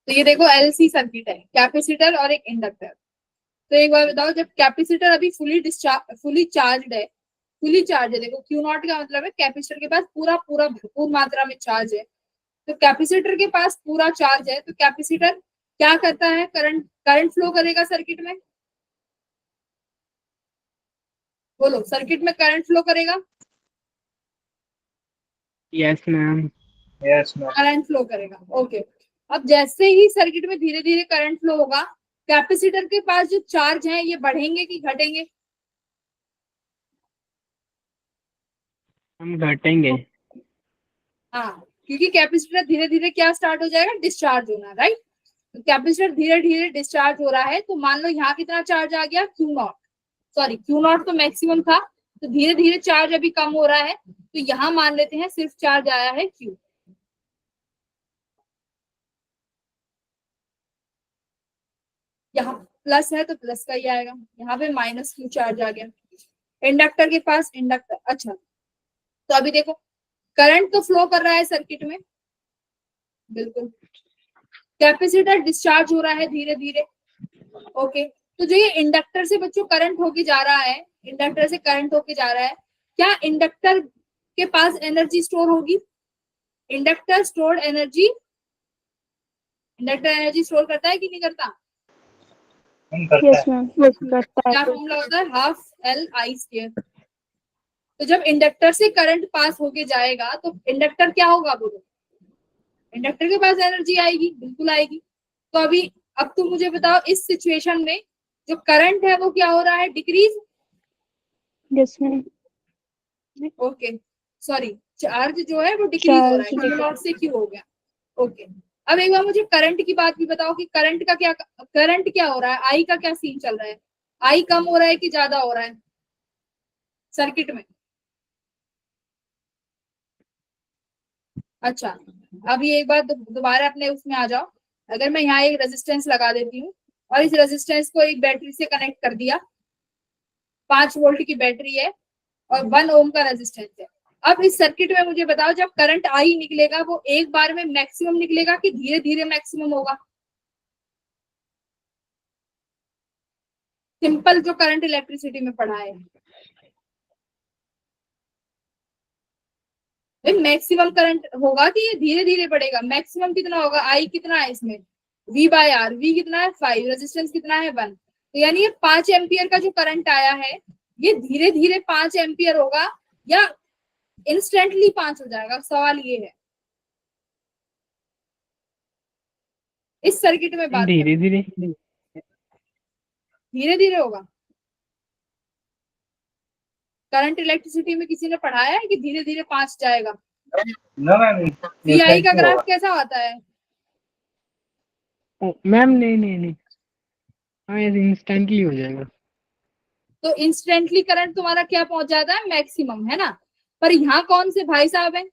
तो ये देखो एलसी सर्किट है, कैपेसिटर और एक इंडक्टर। तो एक बार बताओ, जब कैपेसिटर अभी फुली चार्ज है, फुली चार्ज है, देखो क्यू नॉट का मतलब है कैपेसिटर के पास पूरा पूरा भरपूर मात्रा में चार्ज है। तो कैपेसिटर के पास पूरा चार्ज है, तो कैपेसिटर क्या करता है, करंट करंट फ्लो करेगा सर्किट में। बोलो, सर्किट में करंट फ्लो करेगा, yes ma'am. Yes, ma'am. Current flow करेगा, ओके। अब जैसे ही सर्किट में धीरे धीरे करंट फ्लो होगा, कैपेसिटर के पास जो चार्ज है ये बढ़ेंगे कि घटेंगे? हम घटेंगे। हाँ, क्योंकि कैपेसिटर धीरे धीरे क्या स्टार्ट हो जाएगा, डिस्चार्ज होना, राइट। तो कैपेसिटर धीरे धीरे डिस्चार्ज हो रहा है, तो मान लो यहाँ कितना चार्ज आ गया, Q not, sorry Q not तो मैक्सिमम था, तो धीरे धीरे चार्ज अभी कम हो रहा है, तो यहाँ मान लेते हैं सिर्फ चार्ज आया है क्यू। यहाँ प्लस है तो प्लस का ही आएगा, यहाँ पे माइनस क्यू चार्ज आ गया। इंडक्टर के पास इंडक्टर, अच्छा तो अभी देखो करंट तो फ्लो कर रहा है सर्किट में, बिल्कुल। कैपेसिटर डिस्चार्ज हो रहा है धीरे धीरे, ओके। तो जो ये इंडक्टर से बच्चों करंट होके जा रहा है, इंडक्टर से करंट होके जा रहा है, क्या इंडक्टर के पास एनर्जी स्टोर होगी? Inductor stored energy, inductor energy store करता है कि नहीं करता? करता यस है। मैम करता क्या है। फॉर्मूला होता है? Half L I square. तो जब इंडक्टर से करंट पास होके जाएगा तो इंडक्टर क्या होगा बोलो? इंडक्टर के पास एनर्जी आएगी, बिल्कुल आएगी। तो अभी अब तुम मुझे बताओ इस सिचुएशन में जो करंट है वो क्या हो रहा है? Decrease. Yes ma'am okay sorry, charge जो है वो डिक्रीज हो रहा है, चार्ज Q नॉट से Q हो गया, ओके। अब एक बार मुझे करंट की बात भी बताओ कि करंट का क्या, करंट क्या हो रहा है, आई का क्या सीन चल रहा है? आई कम हो रहा है कि ज्यादा हो रहा है सर्किट में? अच्छा अब ये एक बार दोबारा अपने उसमें आ जाओ। अगर मैं यहाँ एक रेजिस्टेंस लगा देती हूँ और इस रेजिस्टेंस को एक बैटरी से कनेक्ट कर दिया, 5 वोल्ट की बैटरी है और 1 ओम का रेजिस्टेंस है। अब इस सर्किट में मुझे बताओ जब करंट आई निकलेगा वो एक बार में मैक्सिमम निकलेगा कि धीरे धीरे मैक्सिमम होगा? सिंपल जो करंट इलेक्ट्रिसिटी में पढ़ा है, मैक्सिमम करंट होगा कि ये धीरे धीरे बढ़ेगा? मैक्सिमम कितना होगा? आई कितना है इसमें? V बाय आर, V कितना है? 5, रेजिस्टेंस कितना है? 1। तो यानी ये 5 एम्पियर का जो करंट आया है ये धीरे धीरे 5 एम्पियर होगा या इंस्टेंटली 5 हो जाएगा? सवाल ये है इस सर्किट में बात धीरे धीरे। धीरे धीरे होगा। करंट इलेक्ट्रिसिटी में किसी ने पढ़ाया है कि धीरे धीरे 5 जाएगा? ना मैम, VI का ग्राफ कैसा आता है? मैम नहीं नहीं नहीं, हाँ इंस्टेंटली हो जाएगा। तो इंस्टेंटली करंट तुम्हारा क्या पहुंच जाता है? मैक्सिमम, है ना? पर यहाँ कौन से भाई साहब है?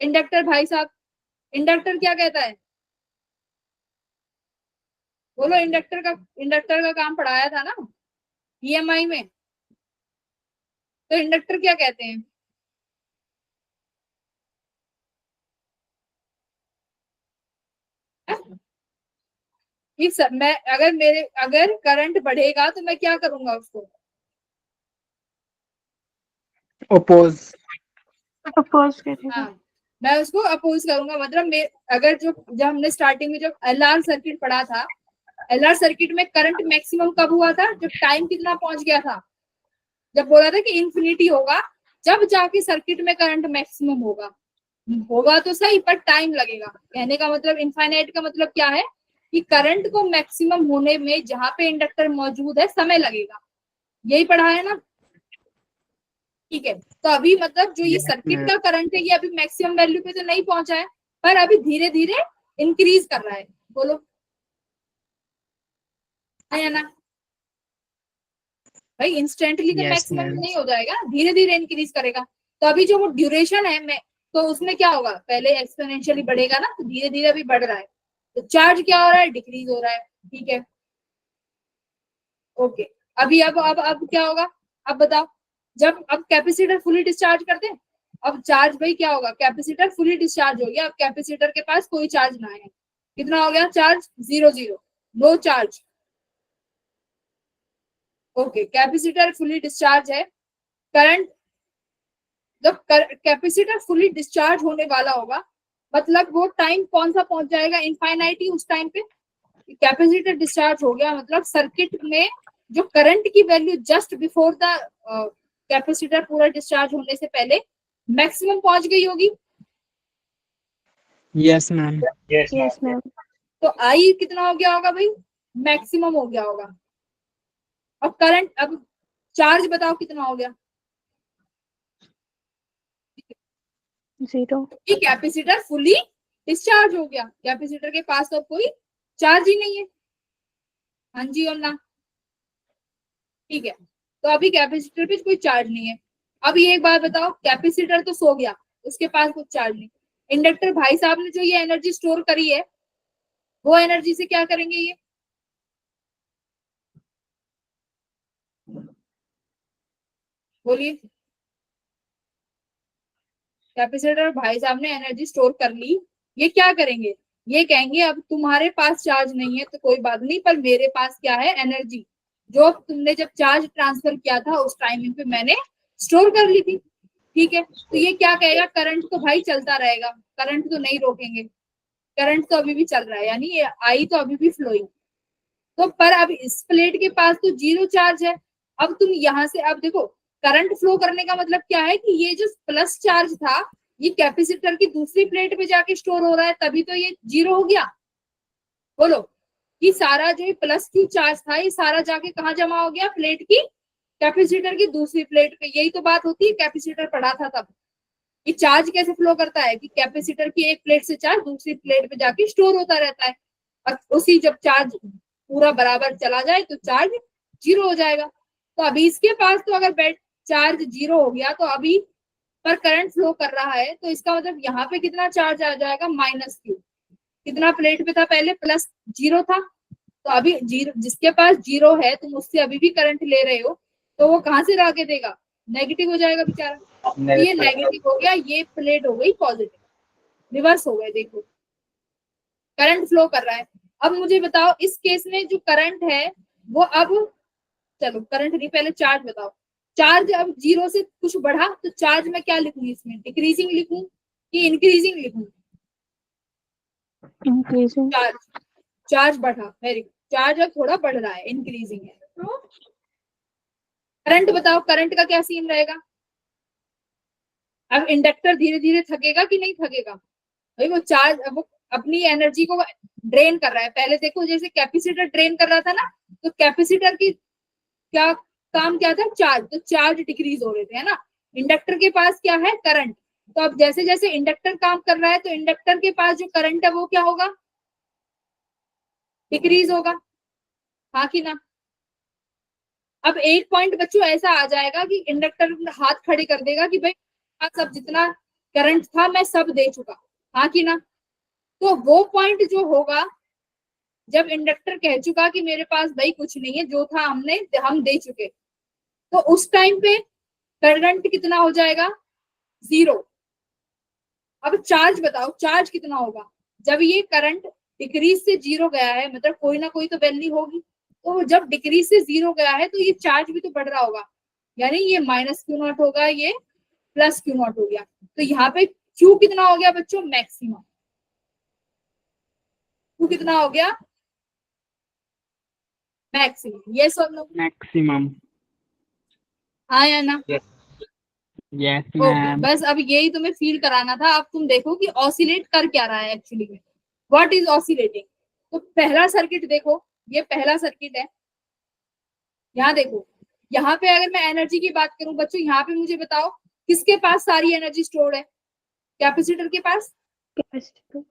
इंडक्टर भाई साहब। इंडक्टर क्या कहता है बोलो? इंडक्टर का काम पढ़ाया था ना EMI में, तो इंडक्टर क्या कहते हैं? कि मैं अगर करंट बढ़ेगा तो मैं क्या करूंगा उसको? ओपोज। अपोज करेगा। हाँ, मैं उसको अपोज करूंगा। मतलब अगर जब हमने स्टार्टिंग में जब LR सर्किट पढ़ा था, LR सर्किट में करंट मैक्सिमम कब हुआ था? जब टाइम कितना पहुंच गया था? जब बोला था कि इंफिनिटी होगा, जब जाके सर्किट में करंट मैक्सिमम होगा तो सही पर टाइम लगेगा। कहने का मतलब इनफाइनाइट का मतलब क्या है कि करंट को मैक्सिमम होने में जहां पे इंडक्टर मौजूद है समय लगेगा। यही पढ़ा है ना? ठीक है, तो अभी मतलब जो ये सर्किट का करंट है ये अभी मैक्सिमम वैल्यू पे तो नहीं पहुंचा है पर अभी धीरे धीरे इंक्रीज कर रहा है। बोलो है ना भाई? इंस्टेंटली तो Yes, मैक्सिमम ma'am. नहीं हो जाएगा, धीरे धीरे इंक्रीज करेगा। तो अभी जो वो ड्यूरेशन है तो उसमें क्या होगा? पहले एक्सपोनेंशियली बढ़ेगा ना, तो धीरे धीरे अभी बढ़ रहा है। तो चार्ज क्या हो रहा है? डिक्रीज हो रहा है, ठीक है, ओके। अभी अब क्या होगा? अब बताओ, जब अब कैपेसिटर फुली डिस्चार्ज कर दे, अब चार्ज भाई क्या होगा? कैपेसिटर फुली डिस्चार्ज हो गया, अब कैपेसिटर के पास कोई चार्ज ना है, कितना हो गया charge? 0 0, no charge, okay. Capacitor fully discharge है। करंट जब कैपेसिटर फुली डिस्चार्ज होने वाला होगा मतलब वो टाइम कौन सा पहुंच जाएगा? इनफाइनाइटी उस टाइम पे। कैपेसिटर डिस्चार्ज हो गया मतलब सर्किट में जो करंट की value just before the capacitor पूरा डिस्चार्ज होने से पहले मैक्सिमम पहुंच गई होगी। Yes ma'am. यस मैम तो आई कितना हो गया होगा भाई? मैक्सिमम हो गया होगा। अब करंट, अब चार्ज बताओ कितना हो गया? 0। कि कैपेसिटर फुली डिस्चार्ज हो गया, कैपेसिटर के पास तो कोई चार्ज ही नहीं है। हाँ जी और ना? ठीक है, तो अभी कैपेसिटर पे कोई चार्ज नहीं है। अब ये एक बात बताओ, कैपेसिटर तो सो गया, उसके पास कुछ चार्ज नहीं। इंडक्टर भाई साहब ने जो ये एनर्जी स्टोर करी है वो एनर्जी से क्या करेंगे? ये बोलिए। कैपेसिटर भाई साहब ने एनर्जी स्टोर कर ली, ये क्या करेंगे, ये कहेंगे अब तुम्हारे पास चार्ज नहीं है तो कोई बात नहीं, पर मेरे पास क्या है, एनर्जी, जो तुमने जब चार्ज ट्रांसफर किया था उस टाइमिंग पे मैंने स्टोर कर ली थी। ठीक है, तो ये क्या कहेगा, करंट तो भाई चलता रहेगा, करंट तो नहीं रोकेंगे, करंट तो अभी भी चल रहा है, यानी ये आई तो अभी भी फ्लोइंग। तो पर अब इस प्लेट के पास तो जीरो चार्ज है। अब तुम यहां से, अब देखो करंट फ्लो करने का मतलब क्या है कि ये जो प्लस चार्ज था ये कैपेसिटर की दूसरी प्लेट पे जाके स्टोर हो रहा है, तभी तो ये जीरो हो गया। बोलो कि सारा जो प्लस क्यू चार्ज था ये सारा जाके कहाँ जमा हो गया, प्लेट की, कैपेसिटर की दूसरी प्लेट पे। यही तो बात होती है, कैपेसिटर पढ़ा था तब, ये चार्ज कैसे फ्लो करता है कि कैपेसिटर की एक प्लेट से चार्ज दूसरी प्लेट पे जाके स्टोर होता रहता है, और उसी जब चार्ज पूरा बराबर चला जाए तो चार्ज जीरो हो जाएगा। तो अभी इसके पास तो अगर बैट चार्ज जीरो हो गया तो अभी पर करंट फ्लो कर रहा है, तो इसका मतलब यहाँ पे कितना चार्ज आ जाएगा, माइनस क्यू। कितना प्लेट पे था पहले, प्लस जीरो था, तो अभी जीरो, जिसके पास जीरो है तुम उससे अभी भी करंट ले रहे हो, तो वो कहाँ से ला के देगा, नेगेटिव हो जाएगा बेचारा। तो ये नेगेटिव हो गया, ये प्लेट हो गई पॉजिटिव, रिवर्स हो गए। देखो करंट फ्लो कर रहा है। अब मुझे बताओ इस केस में जो करंट है वो अब, चलो करंट नहीं पहले चार्ज बताओ, चार्ज अब जीरो से कुछ बढ़ा तो चार्ज में क्या लिखूं, इसमें डिक्रीजिंग लिखूं कि इंक्रीजिंग लिखूं, increasing, चार्ज, चार्ज बढ़ा, वेरी गुड, चार्ज अब थोड़ा बढ़ रहा है, इंक्रीजिंग है। तो करंट बताओ, करंट का क्या सीन रहेगा, अब इंडक्टर धीरे धीरे थकेगा कि नहीं थकेगा, भाई वो चार्ज, अब वो अपनी एनर्जी को ड्रेन कर रहा है। पहले देखो जैसे कैपेसिटर ड्रेन कर रहा था ना, तो कैपेसिटर की क्या काम क्या था, चार्ज, तो चार्ज डिक्रीज हो रहे थे, है ना। इंडक्टर के पास क्या है, करंट, तो अब जैसे जैसे इंडक्टर काम कर रहा है तो इंडक्टर के पास जो करंट है वो क्या होगा, डिक्रीज होगा, हाँ कि ना। अब एक पॉइंट बच्चों ऐसा आ जाएगा कि इंडक्टर हाथ खड़े कर देगा कि भाई सब जितना करंट था मैं सब दे चुका, हाँ कि ना। तो वो पॉइंट जो होगा जब इंडक्टर कह चुका कि मेरे पास भाई कुछ नहीं है, जो था हम दे चुके, तो उस टाइम पे करंट कितना हो जाएगा, जीरो। अब चार्ज बताओ, चार्ज कितना होगा, जब ये करंट डिक्रीज से जीरो गया है, मतलब कोई ना कोई तो वैल्यू होगी, तो जब डिक्रीज से जीरो गया है तो ये चार्ज भी तो बढ़ रहा होगा, यानी ये माइनस क्यू नॉट होगा, ये प्लस क्यू नॉट हो गया। तो यहाँ पे क्यू कितना हो गया बच्चों, मैक्सिमम, क्यू कितना हो गया, मैक्सिमम। ये सब लोग मैक्सिमम। हाँ या ना, यस ओके मैम। बस अब यही तुम्हें फील कराना था। अब तुम देखो कि ऑसिलेट कर क्या रहा है एक्चुअली में, व्हाट इज ऑसिलेटिंग। तो पहला सर्किट देखो, ये पहला सर्किट है, यहाँ देखो, यहाँ पे अगर मैं एनर्जी की बात करूं बच्चों, यहाँ पे मुझे बताओ किसके पास सारी एनर्जी स्टोर्ड है, कैपेसिटर के पास, capacitor,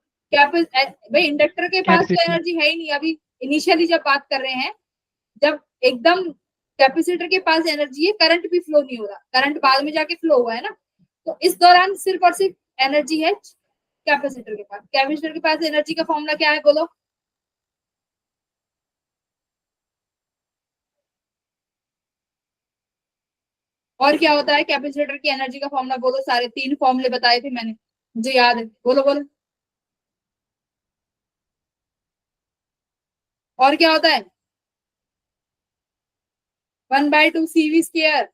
भाई इंडक्टर के पास तो कैपेसिटर। एनर्जी है ही नहीं अभी, इनिशियली जब बात कर रहे हैं, जब एकदम कैपेसिटर के पास एनर्जी है, करंट भी फ्लो नहीं हो रहा, करंट बाद में जाके फ्लो हुआ है ना, तो इस दौरान सिर्फ और सिर्फ एनर्जी है कैपेसिटर के पास। कैपेसिटर के पास एनर्जी का फॉर्मूला क्या है, बोलो। और क्या होता है कैपेसिटर की एनर्जी का फॉर्मूला, बोलो, सारे तीन फॉर्मूले बताए थे मैंने, मुझे याद है, बोलो बोलो। और क्या होता है, 1/2 CV स्क्वायर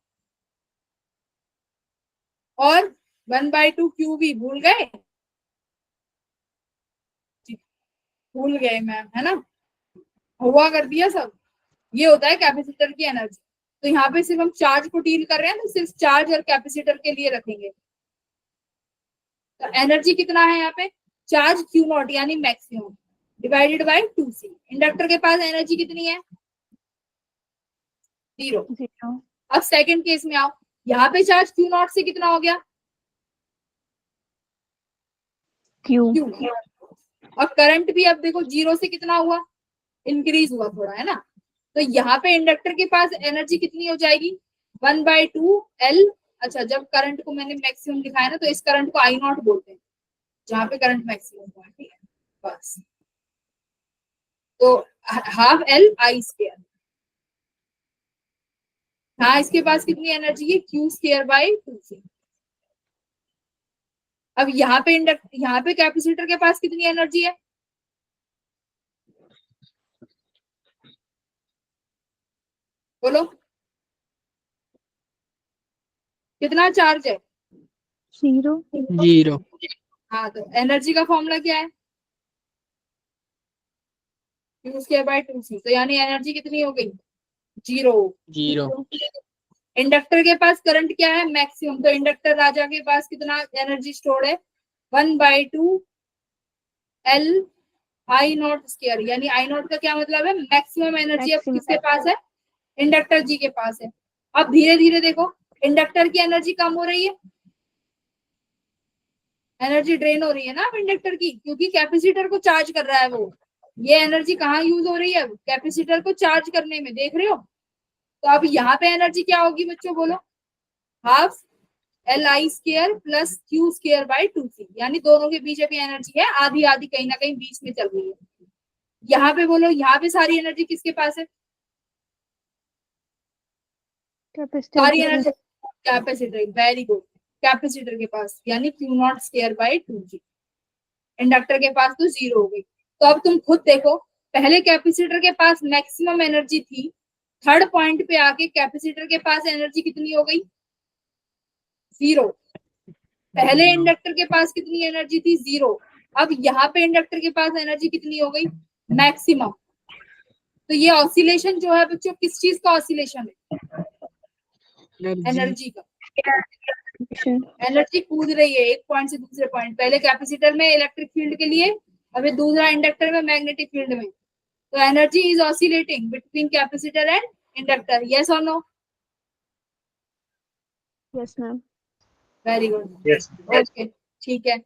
और 1/2 QV, भूल गए, भूल गए मैम, है ना, हुआ कर दिया सब। ये होता है कैपेसिटर की एनर्जी। तो यहाँ पे सिर्फ हम चार्ज को डील कर रहे हैं, तो सिर्फ चार्ज और कैपेसिटर के लिए रखेंगे। तो एनर्जी कितना है यहाँ पे, चार्ज Q नॉट यानी maximum divided by 2C। Inductor के पास एनर्जी कितनी है, जीरो। zero, अब सेकंड केस में आओ, यहाँ पे चार्ज Q नॉट से कितना हो गया, Q, Q। और करंट भी अब देखो जीरो से कितना हुआ, इंक्रीज हुआ थोड़ा, है ना। तो यहाँ पे इंडक्टर के पास एनर्जी कितनी हो जाएगी, 1/2 L। अच्छा, जब करंट को मैंने मैक्सिमम दिखाया ना, तो इस करंट को I नॉट बोलते हैं, जहाँ पे करंट मैक्सिमम हुआ है, ठीक है बस। तो हाफ L I स्क्वायर, हाँ, इसके पास कितनी एनर्जी है, क्यू स्क्वायर बाई 2c। अब यहाँ पे कैपेसिटर के पास कितनी एनर्जी है, बोलो कितना चार्ज है। 0. 0. हाँ, तो एनर्जी का फॉर्मूला क्या है, क्यू स्क्वायर बाई 2c। तो यानी एनर्जी कितनी हो गई, 0। 0. इंडक्टर के पास करंट क्या है, मैक्सिमम। तो इंडक्टर राजा के पास कितना एनर्जी स्टोर है, 1/2 L आई नॉट स्क्वायर। यानी आई नॉट का क्या मतलब है, मैक्सिमम एनर्जी अब Maximum. किसके पास है, इंडक्टर जी के पास है। अब धीरे धीरे देखो, इंडक्टर की एनर्जी कम हो रही है, एनर्जी ड्रेन हो रही है ना अब इंडक्टर की, क्योंकि कैपेसिटर को चार्ज कर रहा है वो। ये एनर्जी कहाँ यूज हो रही है, कैपेसिटर को चार्ज करने में, देख रहे हो। तो अब यहाँ पे एनर्जी क्या होगी बच्चों, बोलो, half Li square plus Q square by 2c। यानी दोनों के बीच अभी एनर्जी है आधी आधी, कहीं ना कहीं बीच में चल रही है। यहाँ पे बोलो, यहाँ पे सारी एनर्जी किसके पास है, Capacitor. सारी energy capacitor, very good, capacitor के पास, यानी Q not square by 2g। Inductor के पास तो 0 हो गई। तो अब तुम खुद देखो, पहले कैपेसिटर के पास मैक्सिमम एनर्जी थी, थर्ड पॉइंट पे आके कैपेसिटर के पास एनर्जी कितनी हो गई, 0। पहले इंडक्टर के पास कितनी एनर्जी थी, 0। अब यहाँ पे इंडक्टर के पास एनर्जी कितनी हो गई, मैक्सिमम। तो ये ऑसिलेशन जो है बच्चों, किस चीज का ऑसिलेशन है, एनर्जी का। एनर्जी कूद रही है एक पॉइंट से दूसरे पॉइंट, पहले कैपेसिटर में इलेक्ट्रिक फील्ड के लिए, अभी दूसरा इंडक्टर में मैग्नेटिक फील्ड में। तो energy is oscillating between capacitor and inductor, yes और no. Yes, ma'am. Very good, Yes. Okay, ठीक है।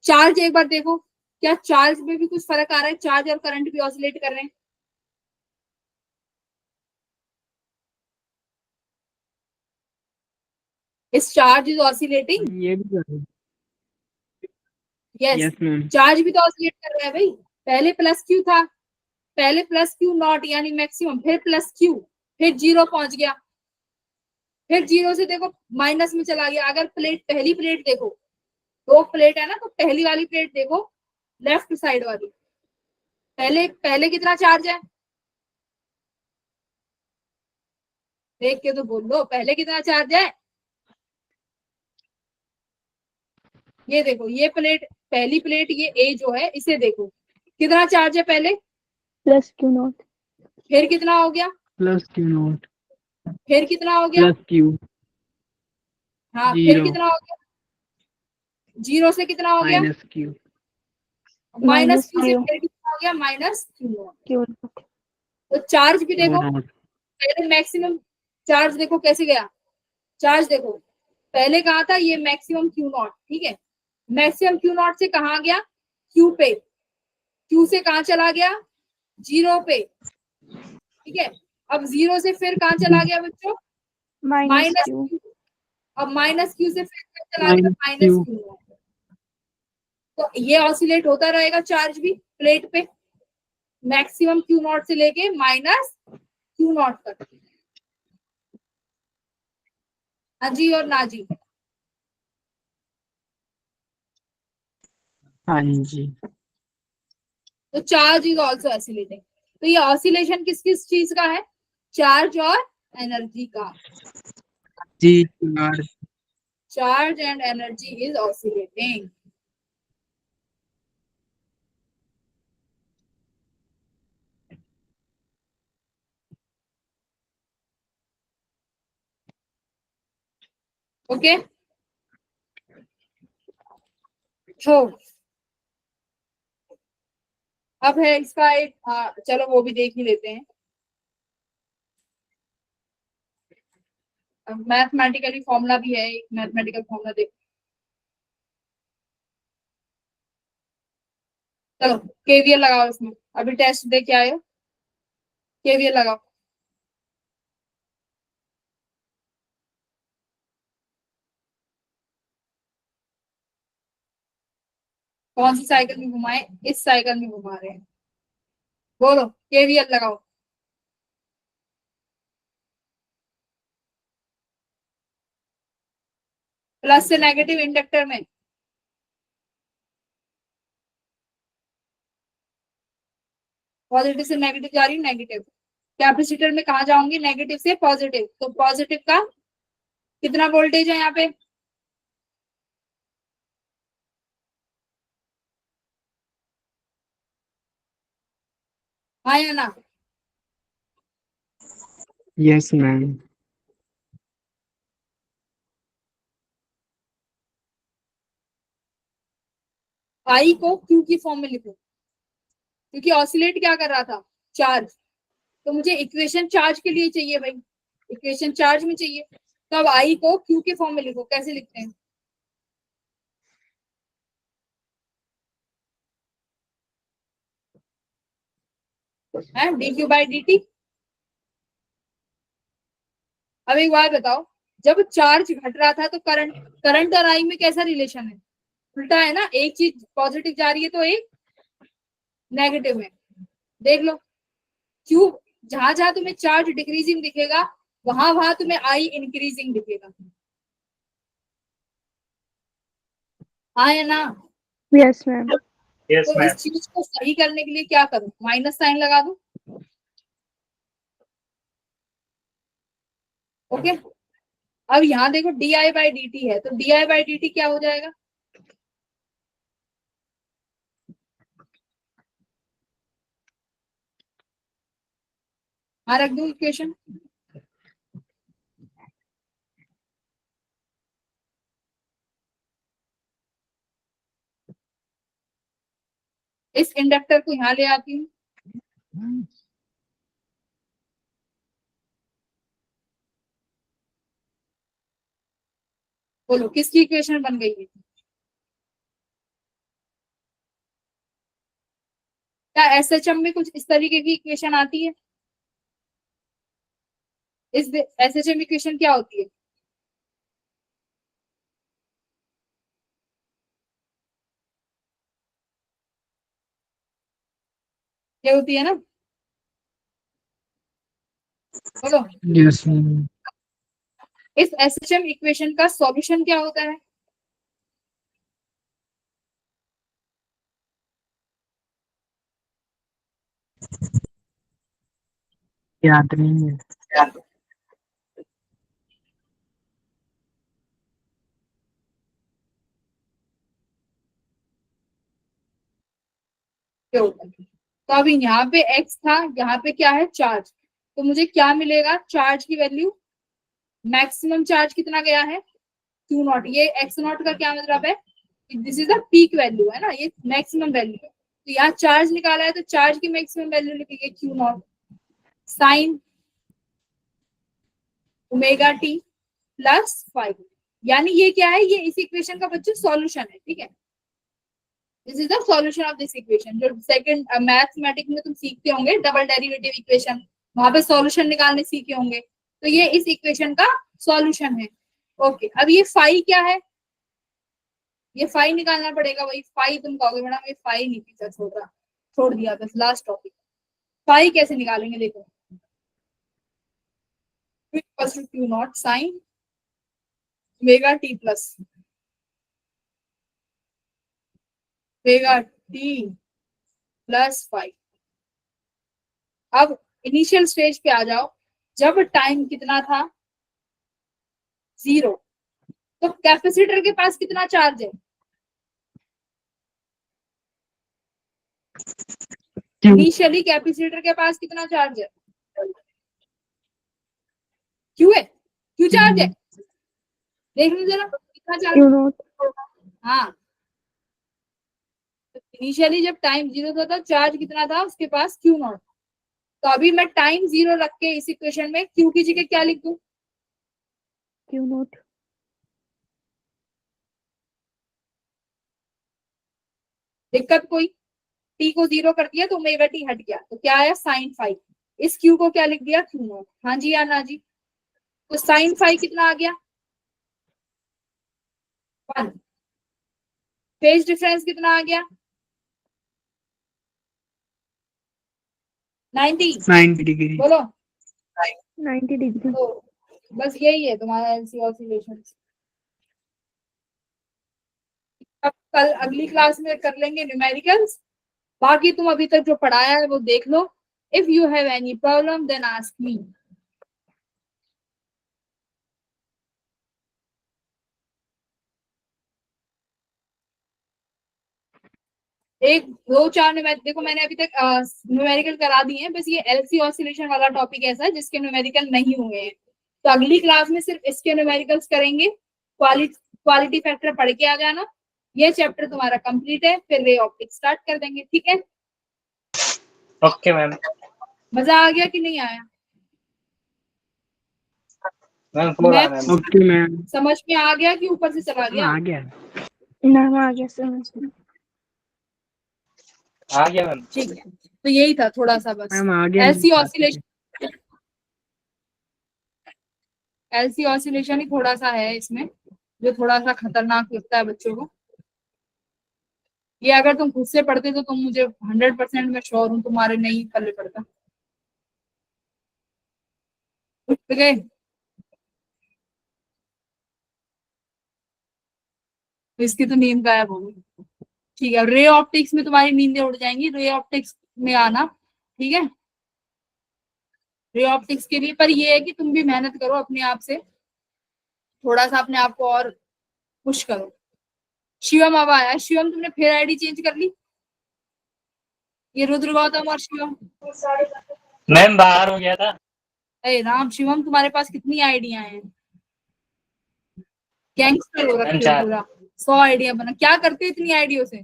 चार्ज एक बार देखो, क्या चार्ज में भी कुछ फर्क आ रहा है, चार्ज और करंट भी ऑसिलेट कर रहे हैं। इस चार्ज इज ऑसिलेटिंग, ये भी कर रहे हैं। Yes, yes ma'am. चार्ज भी तो ऑसिलेट कर रहा है भाई। पहले प्लस क्यू था, पहले प्लस क्यू नॉट यानी मैक्सिमम, फिर प्लस क्यू, फिर 0 पहुंच गया, फिर 0 से देखो माइनस में चला गया। अगर प्लेट, पहली प्लेट देखो, दो प्लेट है ना, तो पहली वाली प्लेट देखो, लेफ्ट साइड वाली, पहले पहले कितना चार्ज है, देख के तो बोल दो, पहले कितना चार्ज है। ये देखो, ये प्लेट, पहली प्लेट, ये ए जो है, इसे देखो कितना चार्ज है पहले, Plus Q naught. फिर कितना हो गया, प्लस क्यू नॉट. फिर कितना हो गया, प्लस क्यू. हाँ, फिर 0. कितना हो गया, 0 से कितना हो गया, minus Q. Minus Minus Q से Q. फिर कितना हो गया, माइनस क्यू। Q naught. तो चार्ज भी क्यू देखो, नॉट. पहले मैक्सिमम चार्ज देखो कैसे गया, चार्ज देखो, पहले कहा था ये मैक्सिमम क्यू नॉट, ठीक है, मैक्सिमम क्यू नॉट से कहाँ गया, क्यू पे, क्यू से कहाँ चला गया, 0 पे, ठीक है। अब 0 से फिर कहाँ चला गया बच्चों, Minus माइनस Q. क्यू। अब माइनस क्यू से फिर कहाँ चला गया, माइनस माइनस क्यू. क्यू। तो ये ऑसिलेट होता रहेगा चार्ज भी प्लेट पे, मैक्सिमम क्यू नॉट से लेके माइनस क्यू नॉट तक। हाँ जी और ना जी, हाँ जी. तो चार्ज इज ऑल्सो ऑसिलेटिंग। तो ये ऑसिलेशन किस किस चीज का है, चार्ज और एनर्जी का। जी charge. Charge and energy is oscillating. Okay, तो अब है इसका एक, चलो वो भी देख ही लेते हैं। मैथमेटिकली फॉर्मूला भी है, एक मैथमेटिकल फॉर्मूला देख, चलो केवीएल लगाओ इसमें, अभी टेस्ट दे के आए हो, केवीएल लगाओ। कौन सी साइकिल में घुमाए, इस साइकिल में घुमा रहे हैं, बोलो केवीएल लगाओ। प्लस से नेगेटिव इंडक्टर में, पॉजिटिव से नेगेटिव जा रही हूँ, नेगेटिव। कैपेसिटर में कहा जाऊंगी, नेगेटिव से पॉजिटिव, तो पॉजिटिव का कितना वोल्टेज है यहाँ पे, हाँ या ना? Yes ma'am. आई को क्यू की फॉर्म में लिखो, क्योंकि ऑसिलेट क्या कर रहा था, चार्ज। तो मुझे इक्वेशन चार्ज के लिए चाहिए भाई, इक्वेशन चार्ज में चाहिए। तो अब आई को क्यू के फॉर्म में लिखो, कैसे लिखते हैं, D Q by D T. अब एक बात बताओ, जब चार्ज घट रहा था तो करंट करंट और आई में कैसा रिलेशन है, उल्टा है ना, एक चीज पॉजिटिव जा रही है तो एक नेगेटिव में। देख लो, क्यू जहां जहां तुम्हें चार्ज डिक्रीजिंग दिखेगा वहां वहां तुम्हें आई इंक्रीजिंग दिखेगा, हाँ या ना? Yes, ma'am. यस तो इस चीज को सही करने के लिए क्या करूं, माइनस साइन लगा दूं, ओके। अब यहाँ देखो D I by D T है, तो D I by D T क्या हो जाएगा, हाँ रख दूं इक्वेशन, इस इंडक्टर को यहाँ ले आती हूँ, बोलो किसकी इक्वेशन बन गई है, क्या एसएचएम में कुछ इस तरीके की इक्वेशन आती है, इस एसएचएम इक्वेशन क्या होती है, क्या होती है ना, बोलो। Yes ma'am. इस एसएचएम इक्वेशन का सॉल्यूशन क्या होता है, याद नहीं है। क्या होता है? तो अभी यहाँ पे एक्स था, यहाँ पे क्या है, चार्ज। तो मुझे क्या मिलेगा, चार्ज की वैल्यू, मैक्सिमम चार्ज कितना गया है, क्यू नॉट। ये एक्स नॉट का क्या मतलब है, this is the peak value है ना, ये मैक्सिमम वैल्यू है। तो यहाँ चार्ज निकाला है तो चार्ज की मैक्सिमम वैल्यू लिखेंगे Q not sine omega T plus 5। यानी ये क्या है, ये इस इक्वेशन का बच्चों सॉल्यूशन है, ठीक है। This is the solution of this equation. जो सेकंड मैथमेटिक्स में तुम सीखते होंगे डबल डेरिवेटिव इक्वेशन, वहां पे सॉल्यूशन निकालने सीखे होंगे, तो ये इस इक्वेशन का सॉल्यूशन है, ओके। अब ये फाई क्या है, ये फाई निकालना पड़ेगा, वही फाई तुम कहोगे मैडम ये फाई नहीं पीछा छोड़ दिया बस, लास्ट टॉपिक। फाई कैसे निकालेंगे, देखो, Q not sine omega T plus omega T plus 5। अब इनिशियल स्टेज पे आ जाओ, जब टाइम कितना था 0, तो कैपेसिटर के पास कितना चार्ज है, इनिशियली कैपेसिटर के पास कितना चार्ज है, क्यू है, क्यू चार्ज है, देख लो जरा कितना चार्ज, Q naught. हाँ। तो इनिशियली जब टाइम 0 था तो चार्ज कितना था उसके पास, क्यू नॉट। तो अभी मैं टाइम 0 रख के इस इक्वेशन में क्यू की जगह क्या लिख दूं, Q naught. दिक्कत कोई, टी को 0 कर दिया तो ओमेगा टी हट गया, तो क्या आया साइन 5। इस क्यू को क्या लिख दिया, क्यू नॉट, हाँ जी या ना जी। तो साइन 5 कितना आ गया, 1। फेज डिफरेंस कितना आ गया, 90 डिग्री। बोलो। 90 degree. तो बस यही है तुम्हारा एलसी ऑसिलेशन। अब कल अगली क्लास में कर लेंगे न्यूमेरिकल्स। बाकी तुम अभी तक जो पढ़ाया है वो देख लो। If you have any problem then ask me. एक दो चार देखो मैंने अभी तक न्यूमेरिकल करा दिए हैं, बस ये एलसी ऑसिलेशन वाला टॉपिक ऐसा है जिसके न्यूमेरिकल नहीं हुए हैं। तो अगली क्लास में सिर्फ इसके न्यूमेरिकल्स करेंगे। क्वालिटी फैक्टर पढ़ के आ जाना। ये चैप्टर तुम्हारा कंप्लीट है, फिर रे ऑप्टिक्स स्टार्ट कर देंगे, ठीक है? Okay ma'am. मजा आ गया कि नहीं आया? मैम पूरा मैं मैम। Okay ma'am. समझ में आ गया कि ऊपर से चला गया? आ गया। मैम आ गया समझ में। आ गया मैम। ठीक है, तो यही था थोड़ा सा बस। मैम आ गया। एलसी ऑसिलेशन ही थोड़ा सा है इसमें, जो थोड़ा सा खतरनाक लगता है बच्चों को। ये अगर तुम खुद से पढ़ते तो तुम मुझे 100% मैं श्योर हूँ तुम्हारे नहीं पल्ले पड़ता। उठ गए? तो इसकी तो नींद गायब होगी। ठीक है, रे ऑप्टिक्स में तुम्हारी नींदें उड़ जाएंगी। रे ऑप्टिक्स में आना, ठीक है? रे ऑप्टिक्स के लिए पर ये है कि तुम भी मेहनत करो अपने आप से, थोड़ा सा अपने आप को और पुश करो। शिवम अब आया। शिवम तुमने फिर आईडी चेंज कर ली? ये रुद्र गौतम और शिवम। मैम बाहर हो गया था। अरे राम, शिवम तुम्हारे पास कितनी आइडिया हैं? गैंगस्टर हो रखे हो चार। पूरा। 100 आइडिया बना, क्या करते हो इतनी आइडिया से?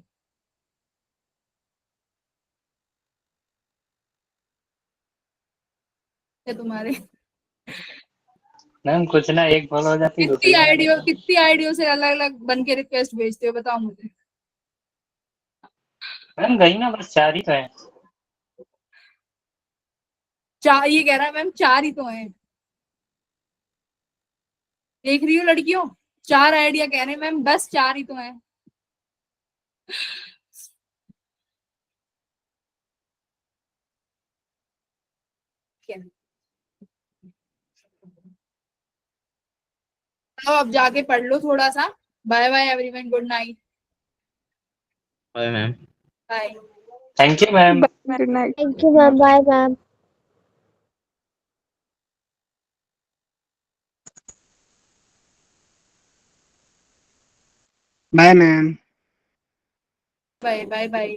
क्या तुम्हारे मैम कुछ ना, एक फॉलो हो जाती दूसरी बना देता हूँ। कितनी आइडियो से अलग अलग बन के रिक्वेस्ट भेजते हो, बताओ मुझे। मैम गई ना, बस 4 ही तो है। चार? ये कह रहा है मैम 4 ही तो हैं। देख रही हो लड़कियों, 4 आइडिया कह रहे हैं मैम, बस 4 ही तो हैं। क्या? चलो अब जाके पढ़ लो थोड़ा सा। Bye bye everyone, good night. Bye ma'am. Bye. Thank you ma'am. Good night. Thank you, ma'am. Bye, ma'am. Bye ma'am. Bye bye bye.